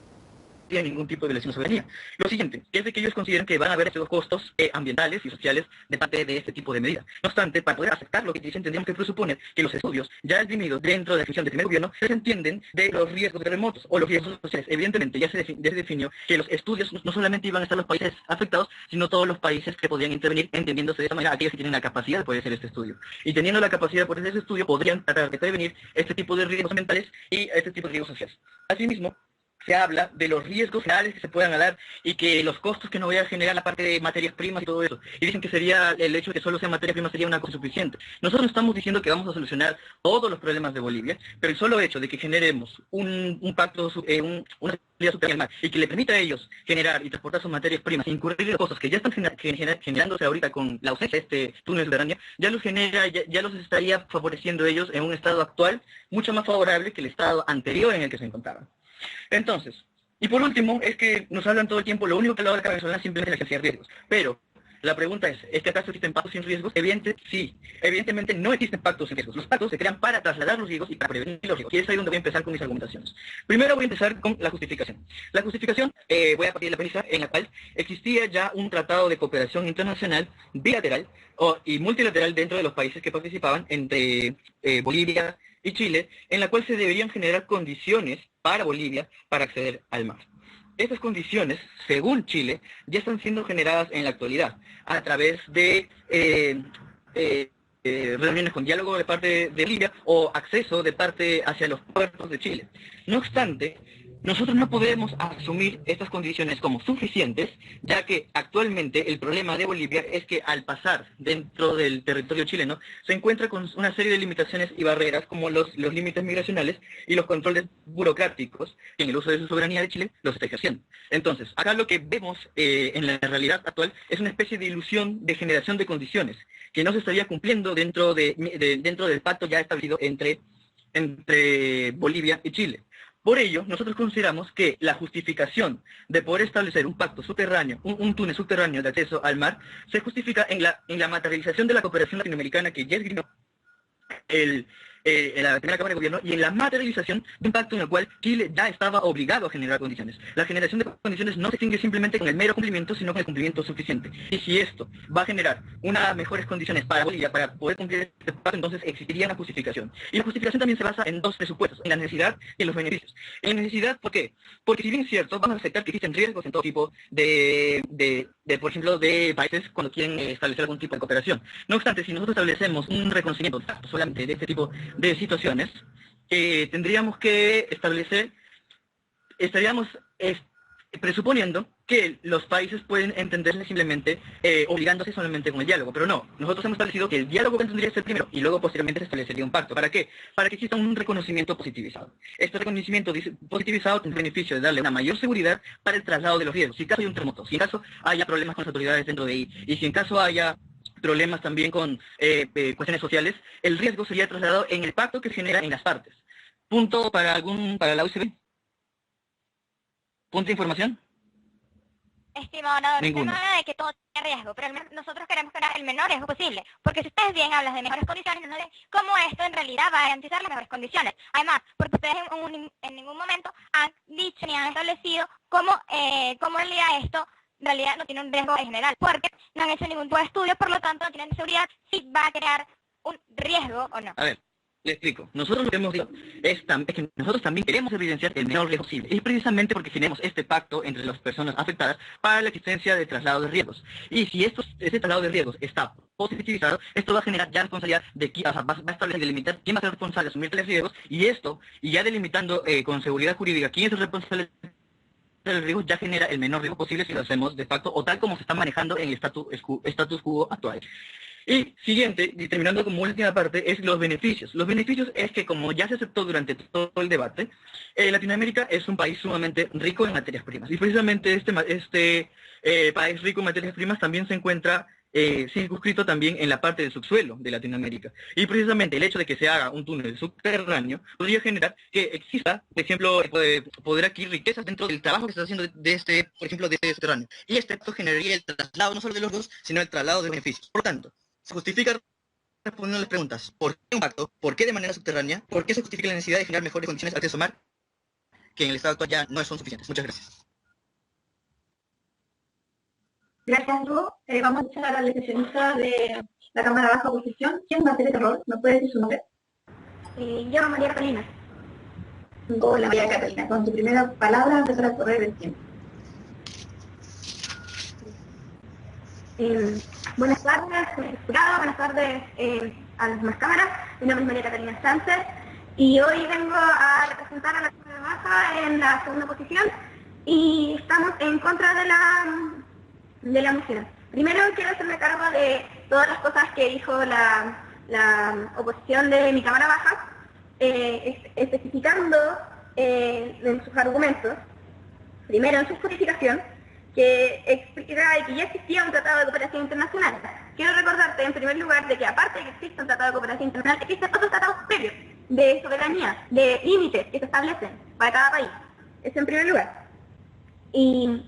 existía ningún tipo de violación de soberanía. Lo siguiente es de que ellos consideran que van a haber estos costos ambientales y sociales de parte de este tipo de medida. No obstante, para poder aceptar lo que dicen, tendríamos que presuponer que los estudios ya esgrimidos dentro de la definición del primer gobierno se entienden de los riesgos de terremotos o los riesgos sociales. Evidentemente, ya se definió que los estudios no solamente iban a estar los países afectados, sino todos los países que podían intervenir, entendiéndose de esta manera aquellos que tienen la capacidad de poder hacer este estudio. Y teniendo la capacidad de poder hacer este estudio, podrían tratar de prevenir este tipo de riesgos ambientales y este tipo de riesgos sociales. Asimismo, se habla de los riesgos reales que se puedan dar y que los costos que no vaya a generar la parte de materias primas y todo eso. Y dicen que sería el hecho de que solo sea materias primas sería una cosa suficiente. Nosotros no estamos diciendo que vamos a solucionar todos los problemas de Bolivia, pero el solo hecho de que generemos un pacto, una salida subterránea al mar y que le permita a ellos generar y transportar sus materias primas, incurrir los costos que ya están generándose ahorita con la ausencia de este túnel subterráneo, ya los genera, ya los estaría favoreciendo ellos en un estado actual mucho más favorable que el estado anterior en el que se encontraban. Entonces, y por último, es que nos hablan todo el tiempo, lo único que ha hablado la Cámara venezolana es simplemente la agencia de riesgos. Pero la pregunta es que acaso existen pactos sin riesgos? Sí, evidentemente no existen pactos sin riesgos. Los pactos se crean para trasladar los riesgos y para prevenir los riesgos. Y es ahí donde voy a empezar con mis argumentaciones. Primero voy a empezar con la justificación. La justificación, voy a partir de la premisa en la cual existía ya un tratado de cooperación internacional bilateral y multilateral dentro de los países que participaban entre Bolivia y Chile, en la cual se deberían generar condiciones para Bolivia para acceder al mar. Estas condiciones, según Chile, ya están siendo generadas en la actualidad a través de reuniones con diálogo de parte de Bolivia o acceso de parte hacia los puertos de Chile. No obstante, nosotros no podemos asumir estas condiciones como suficientes, ya que actualmente el problema de Bolivia es que al pasar dentro del territorio chileno se encuentra con una serie de limitaciones y barreras como los límites migracionales y los controles burocráticos que en el uso de su soberanía de Chile los está ejerciendo. Entonces, acá lo que vemos en la realidad actual es una especie de ilusión de generación de condiciones que no se estaría cumpliendo dentro del pacto ya establecido entre Bolivia y Chile. Por ello, nosotros consideramos que la justificación de poder establecer un pacto subterráneo, un túnel subterráneo de acceso al mar, se justifica en la materialización de la cooperación latinoamericana que ya esgrimió en la primera Cámara de Gobierno y en la materialización de un pacto en el cual Chile ya estaba obligado a generar condiciones. La generación de condiciones no se extingue simplemente con el mero cumplimiento, sino con el cumplimiento suficiente. Y si esto va a generar unas mejores condiciones para Bolivia para poder cumplir este pacto, entonces existiría una justificación. Y la justificación también se basa en dos presupuestos, en la necesidad y en los beneficios. En la necesidad, ¿por qué? Porque si bien es cierto, vamos a aceptar que existen riesgos en todo tipo por ejemplo, de países cuando quieren establecer algún tipo de cooperación. No obstante, si nosotros establecemos un reconocimiento solamente de este tipo de situaciones, tendríamos que estaríamos presuponiendo que los países pueden entenderse simplemente obligándose solamente con el diálogo, pero no, nosotros hemos establecido que el diálogo tendría que ser primero y luego posteriormente se establecería un pacto. ¿Para qué? Para que exista un reconocimiento positivizado. Este reconocimiento positivizado tiene el beneficio de darle una mayor seguridad para el traslado de los riesgos. Si en caso hay un terremoto, si en caso haya problemas con las autoridades dentro de ahí, y si en caso haya problemas también con cuestiones sociales, el riesgo sería trasladado en el pacto que se genera en las partes. ¿Punto para la UCB? ¿Punto de información? Estimado, no, Ninguno. no de que todo tiene riesgo, pero nosotros queremos crear el menor riesgo posible, porque si ustedes bien hablan de mejores condiciones, no sé cómo esto en realidad va a garantizar las mejores condiciones. Además, porque ustedes en ningún momento han dicho ni han establecido cómo en realidad esto en realidad no tiene un riesgo en general, porque no han hecho ningún tipo de estudio, por lo tanto no tienen seguridad si va a crear un riesgo o no. A ver, le explico. Nosotros lo que hemos dicho es que nosotros también queremos evidenciar el menor riesgo posible. Y precisamente porque tenemos este pacto entre las personas afectadas para la existencia de traslado de riesgos. Y si ese traslado de riesgos está positivizado, esto va a generar ya responsabilidad de quién, va a establecer y delimitar quién va a ser responsable de asumir tales riesgos, y ya delimitando con seguridad jurídica quién es el responsable del riesgo, ya genera el menor riesgo posible si lo hacemos de facto o tal como se está manejando en el status quo actual. Y siguiente, y terminando como última parte, es los beneficios. Los beneficios es que, como ya se aceptó durante todo el debate, Latinoamérica es un país sumamente rico en materias primas. Y precisamente este país rico en materias primas también se encuentra circunscrito también en la parte del subsuelo de Latinoamérica. Y precisamente el hecho de que se haga un túnel subterráneo podría generar que exista, por ejemplo, poder adquirir riquezas dentro del trabajo que se está haciendo por ejemplo, de este subterráneo. Y esto generaría el traslado no solo de los riesgos, sino el traslado de beneficios. Por lo tanto, se justifica respondiendo a las preguntas: ¿por qué un pacto? ¿Por qué de manera subterránea? ¿Por qué se justifica la necesidad de generar mejores condiciones de acceso al mar? Que en el estado actual ya no son suficientes. Muchas gracias. Gracias, Lu. Vamos a escuchar a la sesionista de la Cámara Baja Oposición. ¿Quién va a hacer este rol? ¿Me puede decir su nombre? Yo, María Catalina. Hola, María Catalina. Con tu primera palabra empezar a correr el tiempo. Buenas tardes, jurado, buenas tardes a las demás cámaras. Mi nombre es María Catalina Sánchez y hoy vengo a representar a la Cámara Baja en la segunda posición y estamos en contra de la moción. Primero quiero hacerme cargo de todas las cosas que dijo la oposición de mi Cámara Baja, especificando en sus argumentos, primero en su justificación, que explica que ya existía un tratado de cooperación internacional. Quiero recordarte, en primer lugar, de que aparte de que existe un tratado de cooperación internacional, existen otros tratados previos de soberanía, de límites que se establecen para cada país. Eso en primer lugar. Y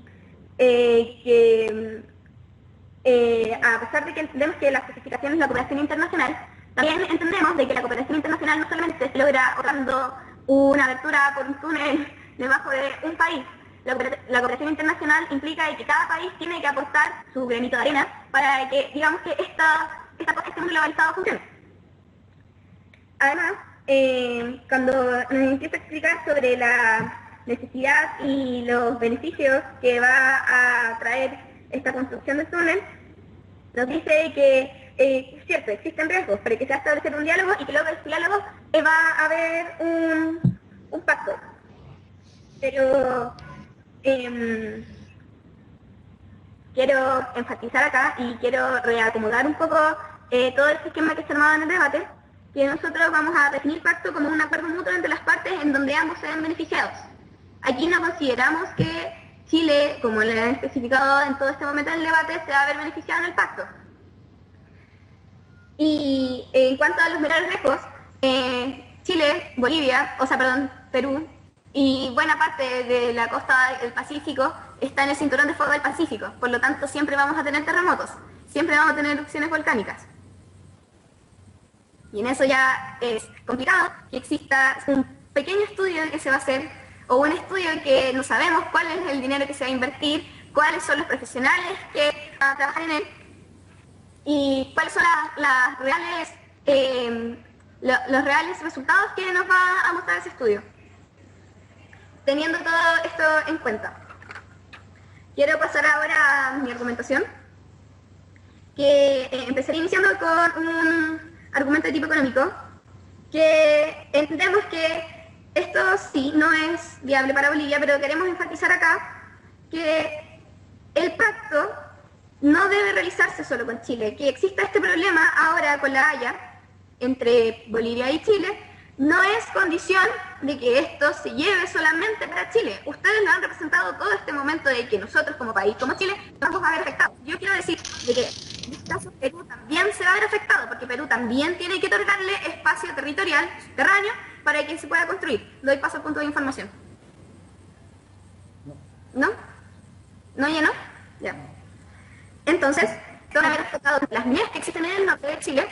a pesar de que entendemos que la justificación es la cooperación internacional, también entendemos de que la cooperación internacional no solamente se logra ahorrando una abertura por un túnel debajo de un país. La cooperación internacional implica que cada país tiene que aportar su granito de arena para que, digamos, que este mundo globalizado funcione. Además, cuando nos empieza a explicar sobre la necesidad y los beneficios que va a traer esta construcción del túnel, nos dice que es cierto, existen riesgos, pero que se va a establecer un diálogo y que luego del diálogo va a haber un pacto. Pero quiero enfatizar acá y quiero reacomodar un poco todo el esquema que se armaba en el debate, que nosotros vamos a definir pacto como un acuerdo mutuo entre las partes en donde ambos se ven beneficiados. Aquí no consideramos que Chile, como le han especificado en todo este momento del debate, se va a ver beneficiado en el pacto. Y en cuanto a los menores riesgos, Chile, Perú y buena parte de la costa del Pacífico está en el cinturón de fuego del Pacífico. Por lo tanto, siempre vamos a tener terremotos, siempre vamos a tener erupciones volcánicas. Y en eso ya es complicado que exista un pequeño estudio que se va a hacer, o un estudio que no sabemos cuál es el dinero que se va a invertir, cuáles son los profesionales que van a trabajar en él, y cuáles son los reales resultados que nos va a mostrar ese estudio. Teniendo todo esto en cuenta, quiero pasar ahora a mi argumentación, que empezaré iniciando con un argumento de tipo económico, que entendemos que esto sí no es viable para Bolivia, pero queremos enfatizar acá que el pacto no debe realizarse solo con Chile. Que exista este problema ahora con la Haya entre Bolivia y Chile no es condición de que esto se lleve solamente para Chile. Ustedes lo han representado todo este momento de que nosotros como país, como Chile, vamos a ver afectados. Yo quiero decir de que en este caso Perú también se va a ver afectado, porque Perú también tiene que otorgarle espacio territorial, subterráneo, para que se pueda construir. Doy paso al punto de información. ¿No? ¿No ya no? Ya. Entonces, se van a ver afectados las minas que existen en el norte de Chile.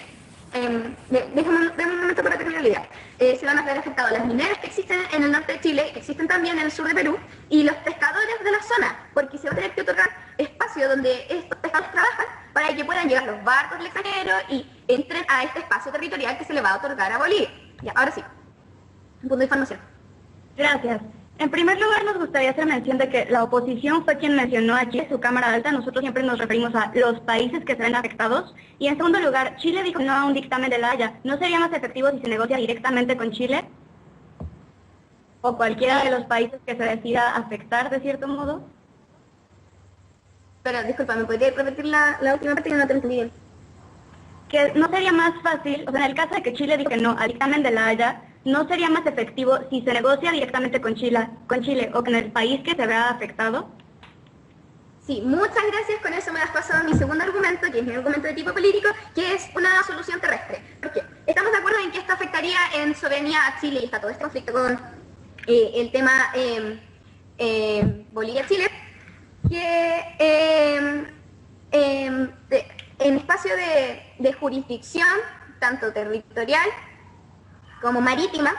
Déjame un momento para terminar la idea. Se van a ver afectadas las mineras que existen en el norte de Chile, que existen también en el sur de Perú, y los pescadores de la zona, porque se va a tener que otorgar espacio donde estos pescadores trabajan para que puedan llegar los barcos del extranjero y entren a este espacio territorial que se le va a otorgar a Bolivia. Ya, ahora sí. Un punto de información. Gracias. En primer lugar, nos gustaría hacer mención de que la oposición fue quien mencionó aquí en su Cámara Alta. Nosotros siempre nos referimos a los países que se ven afectados. Y en segundo lugar, Chile dijo no a un dictamen de la Haya. ¿No sería más efectivo si se negocia directamente con Chile? ¿O cualquiera de los países que se decida afectar de cierto modo? Pero, disculpa, ¿me podría repetir la última parte que no te entendí bien? Que no sería más fácil, o sea, en el caso de que Chile diga no al dictamen de la Haya, ¿no sería más efectivo si se negocia directamente con Chile o con el país que se vea afectado? Sí, muchas gracias. Con eso me has pasado mi segundo argumento, que es mi argumento de tipo político, que es una solución terrestre. ¿Por qué? Estamos de acuerdo en que esto afectaría en soberanía a Chile y está todo este conflicto con el tema Bolivia-Chile, que en espacio de jurisdicción, tanto territorial como marítima,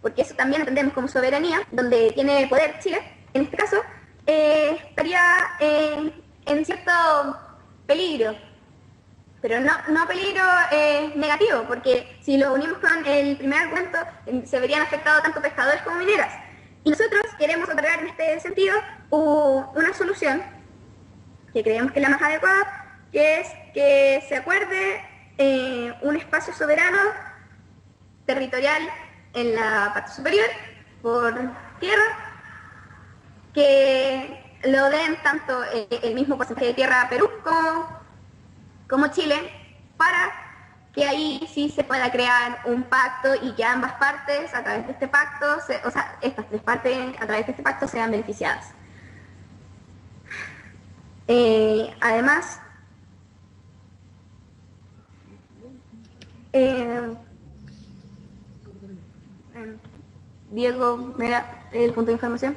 porque eso también entendemos como soberanía, donde tiene poder Chile, en este caso, estaría en cierto peligro, pero no peligro negativo, porque si lo unimos con el primer argumento, se verían afectados tanto pescadores como mineras. Y nosotros queremos otorgar en este sentido una solución que creemos que es la más adecuada, que es que se acuerde un espacio soberano territorial en la parte superior por tierra, que lo den tanto el mismo porcentaje de tierra a Perú como Chile, para que ahí sí se pueda crear un pacto y que ambas partes a través de este pacto, o sea, estas tres partes a través de este pacto sean beneficiadas. Además, Diego, ¿me da el punto de información?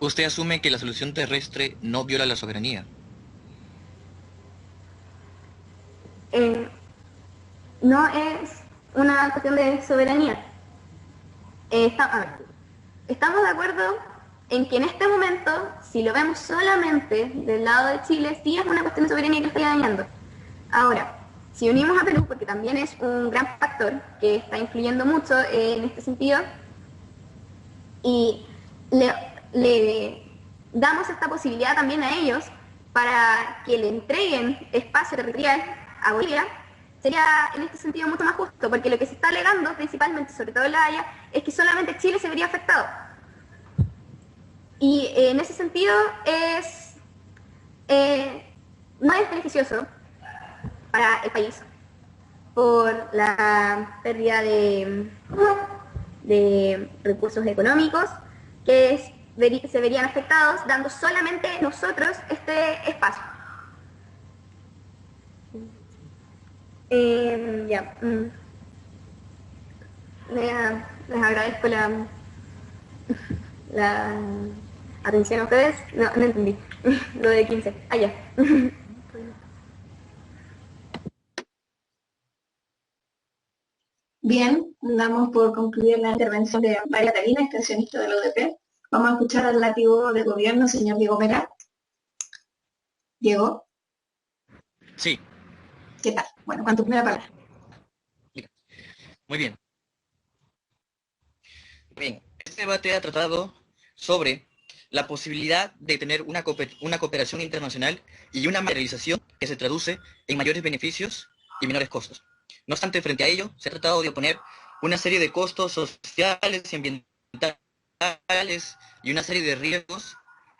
Usted asume que la solución terrestre no viola la soberanía. No es una cuestión de soberanía. A ver, estamos de acuerdo en que en este momento, si lo vemos solamente del lado de Chile, sí es una cuestión de soberanía que está dañando. Ahora, si unimos a Perú, porque también es un gran factor que está influyendo mucho en este sentido, y le damos esta posibilidad también a ellos para que le entreguen espacio territorial a Bolivia, sería en este sentido mucho más justo, porque lo que se está alegando principalmente, sobre todo en La Haya, es que solamente Chile se vería afectado. Y en ese sentido no es beneficioso para el país por la pérdida de recursos económicos que se verían afectados dando solamente nosotros este espacio. Les agradezco la atención a ustedes. No entendí. Lo de 15. Ya. Bien, damos por concluir la intervención de María Catalina, extensionista de la UDP. Vamos a escuchar al látigo de gobierno, señor Diego Mera. Diego. Sí. ¿Qué tal? Bueno, con tu primera palabra. Muy bien. Bien, este debate ha tratado sobre la posibilidad de tener una cooperación internacional y una materialización que se traduce en mayores beneficios y menores costos. No obstante, frente a ello, se ha tratado de oponer una serie de costos sociales y ambientales y una serie de riesgos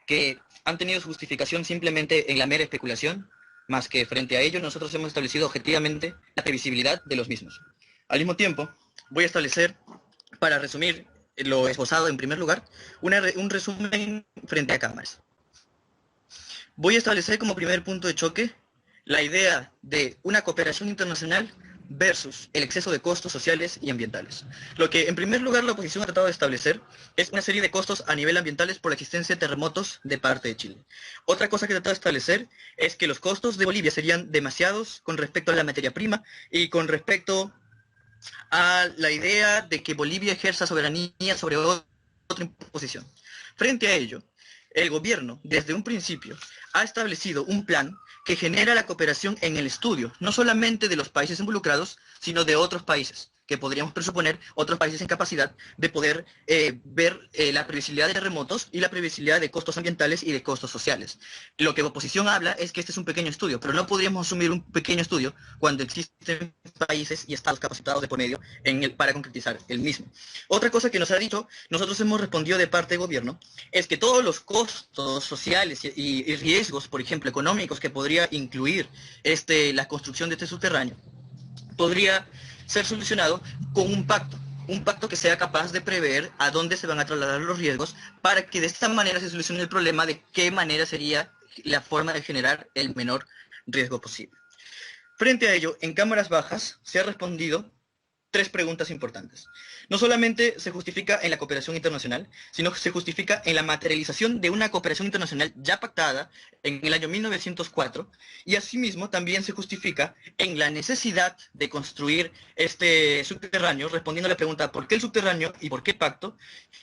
que han tenido su justificación simplemente en la mera especulación, más que frente a ello nosotros hemos establecido objetivamente la previsibilidad de los mismos. Al mismo tiempo, voy a establecer, para resumir lo esbozado en primer lugar, un resumen frente a cámaras. Voy a establecer como primer punto de choque la idea de una cooperación internacional versus el exceso de costos sociales y ambientales. Lo que en primer lugar la oposición ha tratado de establecer es una serie de costos a nivel ambientales por la existencia de terremotos de parte de Chile. Otra cosa que ha tratado de establecer es que los costos de Bolivia serían demasiados con respecto a la materia prima y con respecto a la idea de que Bolivia ejerza soberanía sobre otra imposición. Frente a ello, el gobierno, desde un principio, ha establecido un plan que genera la cooperación en el estudio, no solamente de los países involucrados, sino de otros países, que podríamos presuponer otros países en capacidad de poder ver la previsibilidad de terremotos y la previsibilidad de costos ambientales y de costos sociales. Lo que la oposición habla es que este es un pequeño estudio, pero no podríamos asumir un pequeño estudio cuando existen países y estados capacitados de por medio para concretizar el mismo. Otra cosa que nos ha dicho, nosotros hemos respondido de parte del gobierno, es que todos los costos sociales y riesgos, por ejemplo, económicos que podría incluir la construcción de este subterráneo, podría ser solucionado con un pacto que sea capaz de prever a dónde se van a trasladar los riesgos para que de esta manera se solucione el problema de qué manera sería la forma de generar el menor riesgo posible. Frente a ello, en cámaras bajas se ha respondido tres preguntas importantes. No solamente se justifica en la cooperación internacional, sino que se justifica en la materialización de una cooperación internacional ya pactada en el año 1904 y asimismo también se justifica en la necesidad de construir este subterráneo, respondiendo a la pregunta ¿por qué el subterráneo y por qué pacto?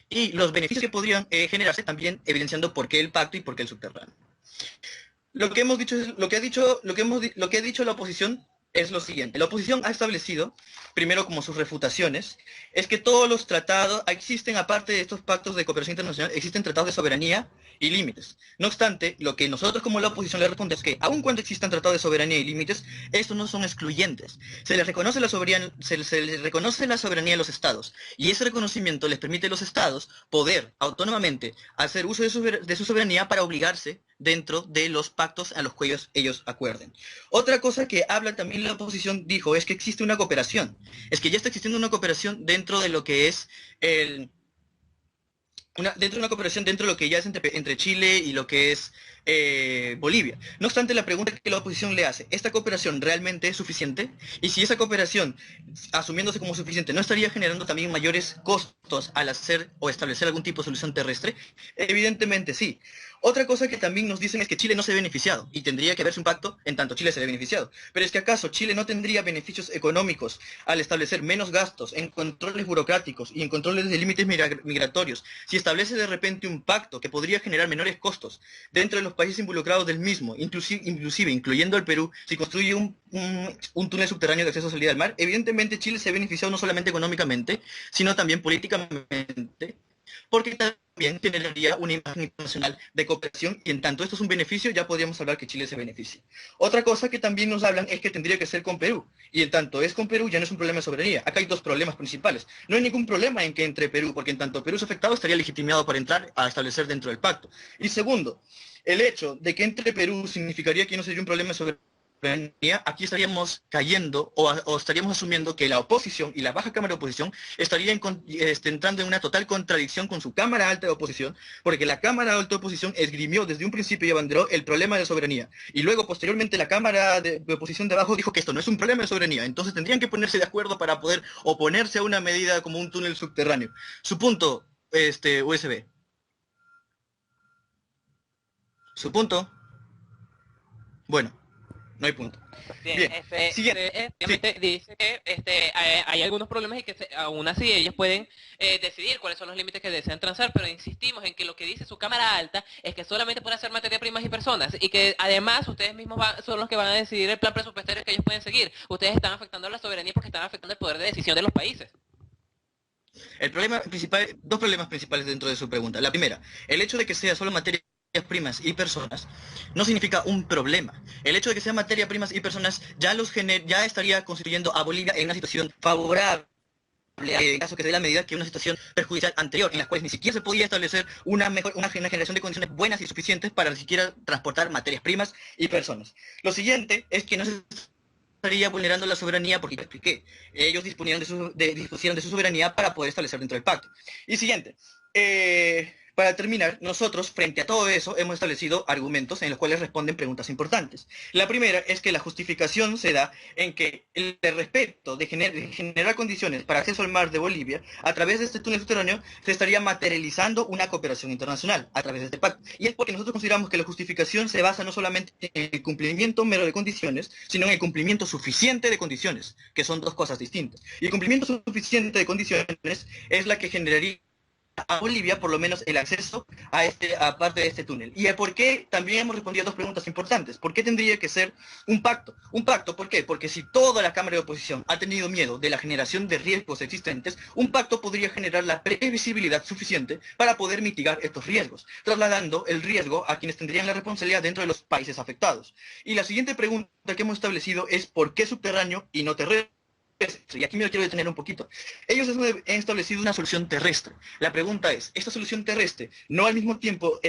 Y los beneficios que podrían generarse también evidenciando por qué el pacto y por qué el subterráneo. lo que hemos dicho es, lo que ha dicho la oposición es lo siguiente. La oposición ha establecido, primero como sus refutaciones, es que todos los tratados, existen aparte de estos pactos de cooperación internacional, existen tratados de soberanía y límites. No obstante, lo que nosotros como la oposición le responde es que, aun cuando existan tratados de soberanía y límites, estos no son excluyentes. Se les reconoce la soberanía, se les reconoce la soberanía de los estados, y ese reconocimiento les permite a los estados poder autónomamente hacer uso de su soberanía para obligarse dentro de los pactos a los cuales ellos acuerden. Otra cosa que habla también la oposición dijo es que existe una cooperación. Es que ya está existiendo una cooperación dentro de lo que es dentro de una cooperación dentro de lo que ya es entre Chile y lo que es Bolivia. No obstante, la pregunta que la oposición le hace, ¿esta cooperación realmente es suficiente? Y si esa cooperación, asumiéndose como suficiente, ¿no estaría generando también mayores costos al hacer o establecer algún tipo de solución terrestre? Evidentemente sí. Otra cosa que también nos dicen es que Chile no se ve beneficiado, y tendría que haberse un pacto en tanto Chile se ve beneficiado. Pero es que ¿acaso Chile no tendría beneficios económicos al establecer menos gastos en controles burocráticos y en controles de límites migratorios, si establece de repente un pacto que podría generar menores costos dentro de los países involucrados del mismo, inclusive incluyendo al Perú, si construye un túnel subterráneo de acceso a salida al mar? Evidentemente Chile se ha beneficiado no solamente económicamente, sino también políticamente, porque también generaría una imagen internacional de cooperación, y en tanto esto es un beneficio, ya podríamos hablar que Chile se beneficia. Otra cosa que también nos hablan es que tendría que ser con Perú, y en tanto es con Perú ya no es un problema de soberanía. Acá hay dos problemas principales. No hay ningún problema en que entre Perú, porque en tanto Perú es afectado, estaría legitimado para entrar a establecer dentro del pacto. Y segundo, el hecho de que entre Perú significaría que no sería un problema de soberanía. Aquí estaríamos cayendo o estaríamos asumiendo que la oposición y la baja cámara de oposición estarían entrando en una total contradicción con su cámara alta de oposición, porque la cámara alta de oposición esgrimió desde un principio y abanderó el problema de soberanía, y luego posteriormente la cámara de oposición de abajo dijo que esto no es un problema de soberanía. Entonces tendrían que ponerse de acuerdo para poder oponerse a una medida como un túnel subterráneo. Su punto, USB. Su punto. Bueno. No hay punto. Bien, Siguiente. Dice que hay algunos problemas y que aún así ellos pueden decidir cuáles son los límites que desean transar, pero insistimos en que lo que dice su cámara alta es que solamente pueden hacer materia primas y personas, y que además ustedes mismos son los que van a decidir el plan presupuestario que ellos pueden seguir. Ustedes están afectando la soberanía porque están afectando el poder de decisión de los países. El problema principal, dos problemas principales dentro de su pregunta. La primera, el hecho de que sea solo materia primas y personas no significa un problema. El hecho de que sean materia primas y personas ya estaría constituyendo a Bolivia en una situación favorable en caso que se dé la medida, que una situación perjudicial anterior, en las cuales ni siquiera se podía establecer una generación de condiciones buenas y suficientes para ni siquiera transportar materias primas y personas. Lo siguiente es que no se estaría vulnerando la soberanía, porque ya expliqué, ellos dispusieron de su soberanía para poder establecer dentro del pacto. Y siguiente, para terminar, nosotros, frente a todo eso, hemos establecido argumentos en los cuales responden preguntas importantes. La primera es que la justificación se da en que el respeto de generar condiciones para acceso al mar de Bolivia, a través de este túnel subterráneo, se estaría materializando una cooperación internacional a través de este pacto. Y es porque nosotros consideramos que la justificación se basa no solamente en el cumplimiento mero de condiciones, sino en el cumplimiento suficiente de condiciones, que son dos cosas distintas. Y el cumplimiento suficiente de condiciones es la que generaría a Bolivia por lo menos el acceso a parte de este túnel. Y el por qué también hemos respondido a dos preguntas importantes. ¿Por qué tendría que ser un pacto? Un pacto, ¿por qué? Porque si toda la Cámara de Oposición ha tenido miedo de la generación de riesgos existentes, un pacto podría generar la previsibilidad suficiente para poder mitigar estos riesgos, trasladando el riesgo a quienes tendrían la responsabilidad dentro de los países afectados. Y la siguiente pregunta que hemos establecido es ¿por qué subterráneo y no terrestre? Y aquí me quiero detener un poquito. Ellos han establecido una solución terrestre. La pregunta es, ¿esta solución terrestre no al mismo tiempo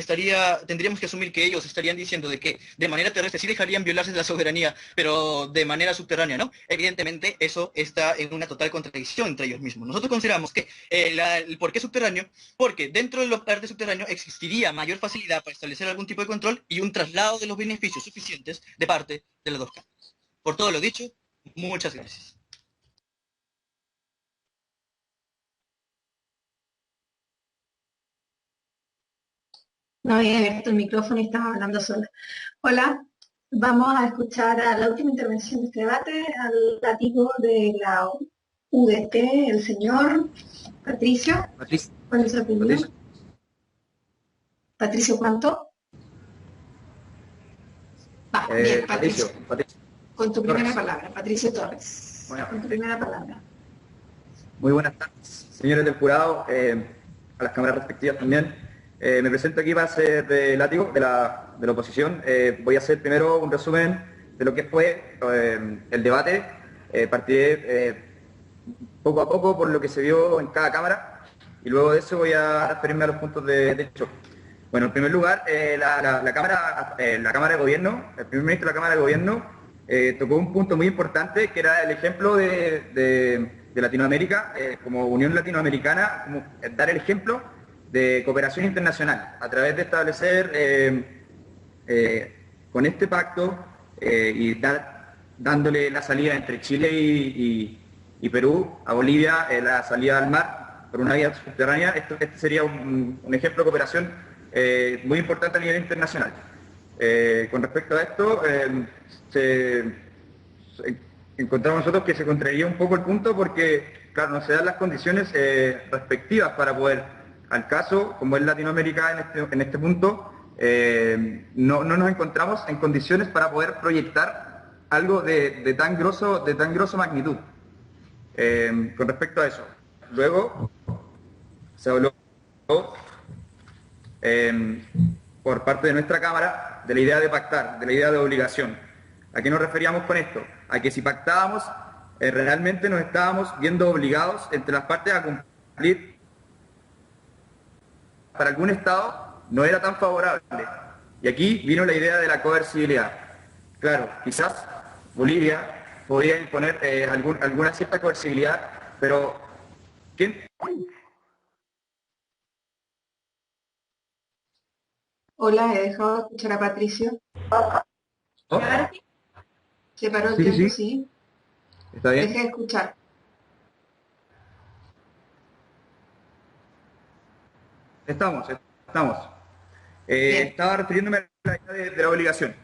tendríamos que asumir que ellos estarían diciendo de que de manera terrestre sí dejarían violarse la soberanía, pero de manera subterránea no? Evidentemente eso está en una total contradicción entre ellos mismos. Nosotros consideramos que el por qué subterráneo, porque dentro de los partes subterráneos existiría mayor facilidad para establecer algún tipo de control y un traslado de los beneficios suficientes de parte de las dos cámaras. Por todo lo dicho, muchas gracias. No había abierto el micrófono y estaba hablando sola. Hola, vamos a escuchar a la última intervención de este debate, al nativo de la UDT, el señor Patricio. ¿Cuál es su apellido? Patricio, ¿cuánto? Va, bien, Patricio. Patricio. Con tu primera Torres. palabra, Patricio Torres. Bueno. Con tu primera palabra. Muy buenas tardes, señores del jurado, a las cámaras respectivas también. Me presento aquí para ser de látigo de la oposición. Voy a hacer primero un resumen de lo que fue el debate. Partiré poco a poco por lo que se vio en cada cámara y luego de eso voy a referirme a los puntos de hecho. Bueno, en primer lugar, la Cámara de Gobierno, el primer ministro de la Cámara de Gobierno tocó un punto muy importante que era el ejemplo de Latinoamérica, como Unión Latinoamericana, como dar el ejemplo de cooperación internacional a través de establecer con este pacto y dándole la salida entre Chile y Perú a Bolivia, la salida al mar por una vía subterránea. Este sería un ejemplo de cooperación muy importante a nivel internacional. Con respecto a esto, encontramos nosotros que se contraería un poco el punto porque, claro, no se dan las condiciones respectivas para poder, al caso, como es Latinoamérica en este punto, no nos encontramos en condiciones para poder proyectar algo de tan grosso magnitud. Con respecto a eso, luego se habló por parte de nuestra Cámara de la idea de pactar, de la idea de obligación. ¿A qué nos referíamos con esto? A que si pactábamos, realmente nos estábamos viendo obligados entre las partes a cumplir. Para algún Estado no era tan favorable. Y aquí vino la idea de la coercibilidad. Claro, quizás Bolivia podía imponer alguna cierta coercibilidad, pero ¿quién? Hola, he dejado de escuchar a Patricio. ¿Oh? Se paró el Sí, tiempo, sí. sí. ¿Está bien? Dejé de escuchar. Estamos. Bien. Estaba refiriéndome a la idea de la obligación.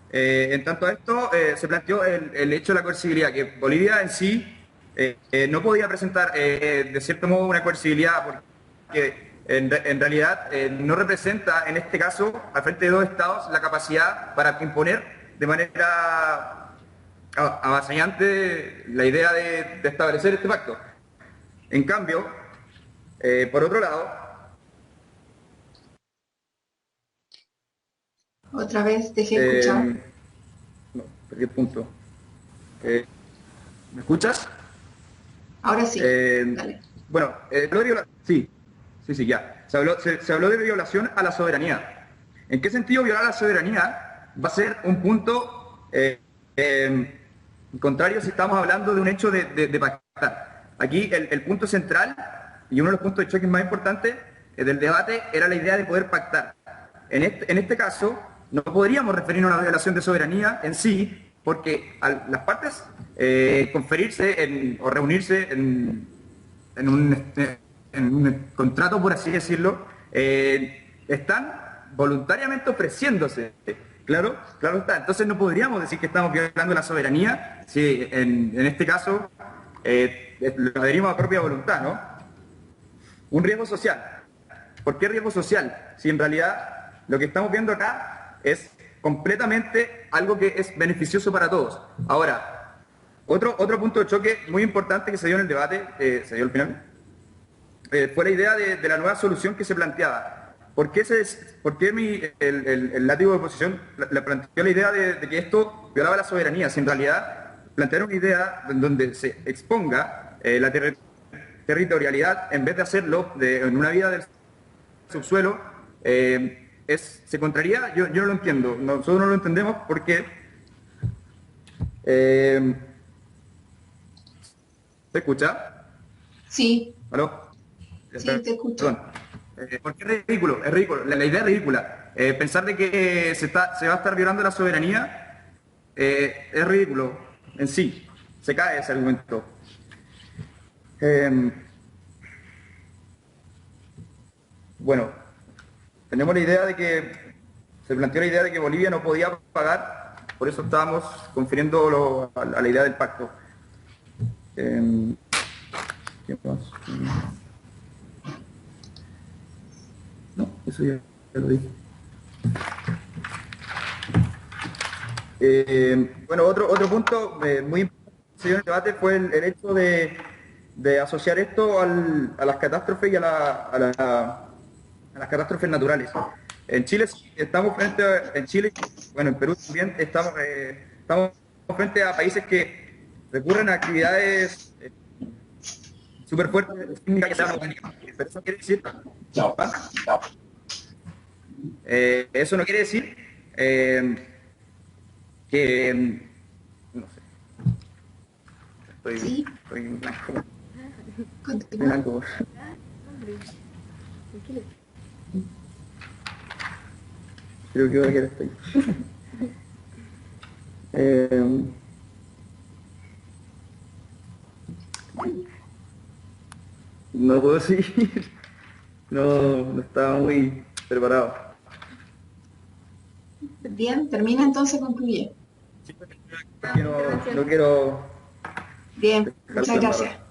En tanto a esto, se planteó el hecho de la coercibilidad, que Bolivia en sí no podía presentar de cierto modo una coercibilidad porque en realidad no representa en este caso al frente de dos estados la capacidad para imponer de manera avasallante la idea de establecer este pacto. En cambio, por otro lado, Otra vez dejé de escuchar. no, perdí el punto. ¿Me escuchas? Ahora sí. Dale. Bueno, sí, ya. Se habló de violación a la soberanía. ¿En qué sentido violar la soberanía va a ser un punto contrario si estamos hablando de un hecho de pactar? Aquí el punto central y uno de los puntos de choque más importantes del debate era la idea de poder pactar. En este caso, no podríamos referirnos a una violación de soberanía en sí, porque las partes conferirse o reunirse en un contrato, por así decirlo, están voluntariamente ofreciéndose. Claro está. Entonces no podríamos decir que estamos violando la soberanía si en este caso lo adherimos a propia voluntad, ¿no? Un riesgo social. ¿Por qué riesgo social? Si en realidad lo que estamos viendo acá es completamente algo que es beneficioso para todos. Ahora, otro punto de choque muy importante que se dio en el debate, se dio al final, fue la idea de la nueva solución que se planteaba. ¿Por qué el látigo de oposición le planteó la idea de que esto violaba la soberanía? Si en realidad plantearon una idea en donde se exponga la territorialidad, en vez de hacerlo en una vía del subsuelo, se contraría. Yo no lo entiendo, nosotros no lo entendemos porque ¿se escucha? Sí. ¿Aló? Sí, te escucho. Perdón. Porque es ridículo, la idea es ridícula. Pensar de que se va a estar violando la soberanía es ridículo en sí, se cae ese argumento. Bueno, tenemos la idea de que se planteó la idea de que Bolivia no podía pagar, por eso estábamos confiriendo a la idea del pacto. ¿Qué más? No, eso ya lo dije. Bueno, otro punto muy importante que se dio en el debate fue el hecho de asociar esto a las catástrofes y a las catástrofes naturales. En Chile estamos en Chile, bueno, en Perú también estamos frente a países que recurren a actividades súper fuertes que sean orgánicas. Pero eso quiere decir, eso no quiere decir que, no sé, estoy en blanco. Continúa. Blanco. Creo que voy a quedar hasta ahí. No puedo seguir. No estaba muy preparado. Bien, termina entonces, concluye. No quiero... Bien, muchas gracias.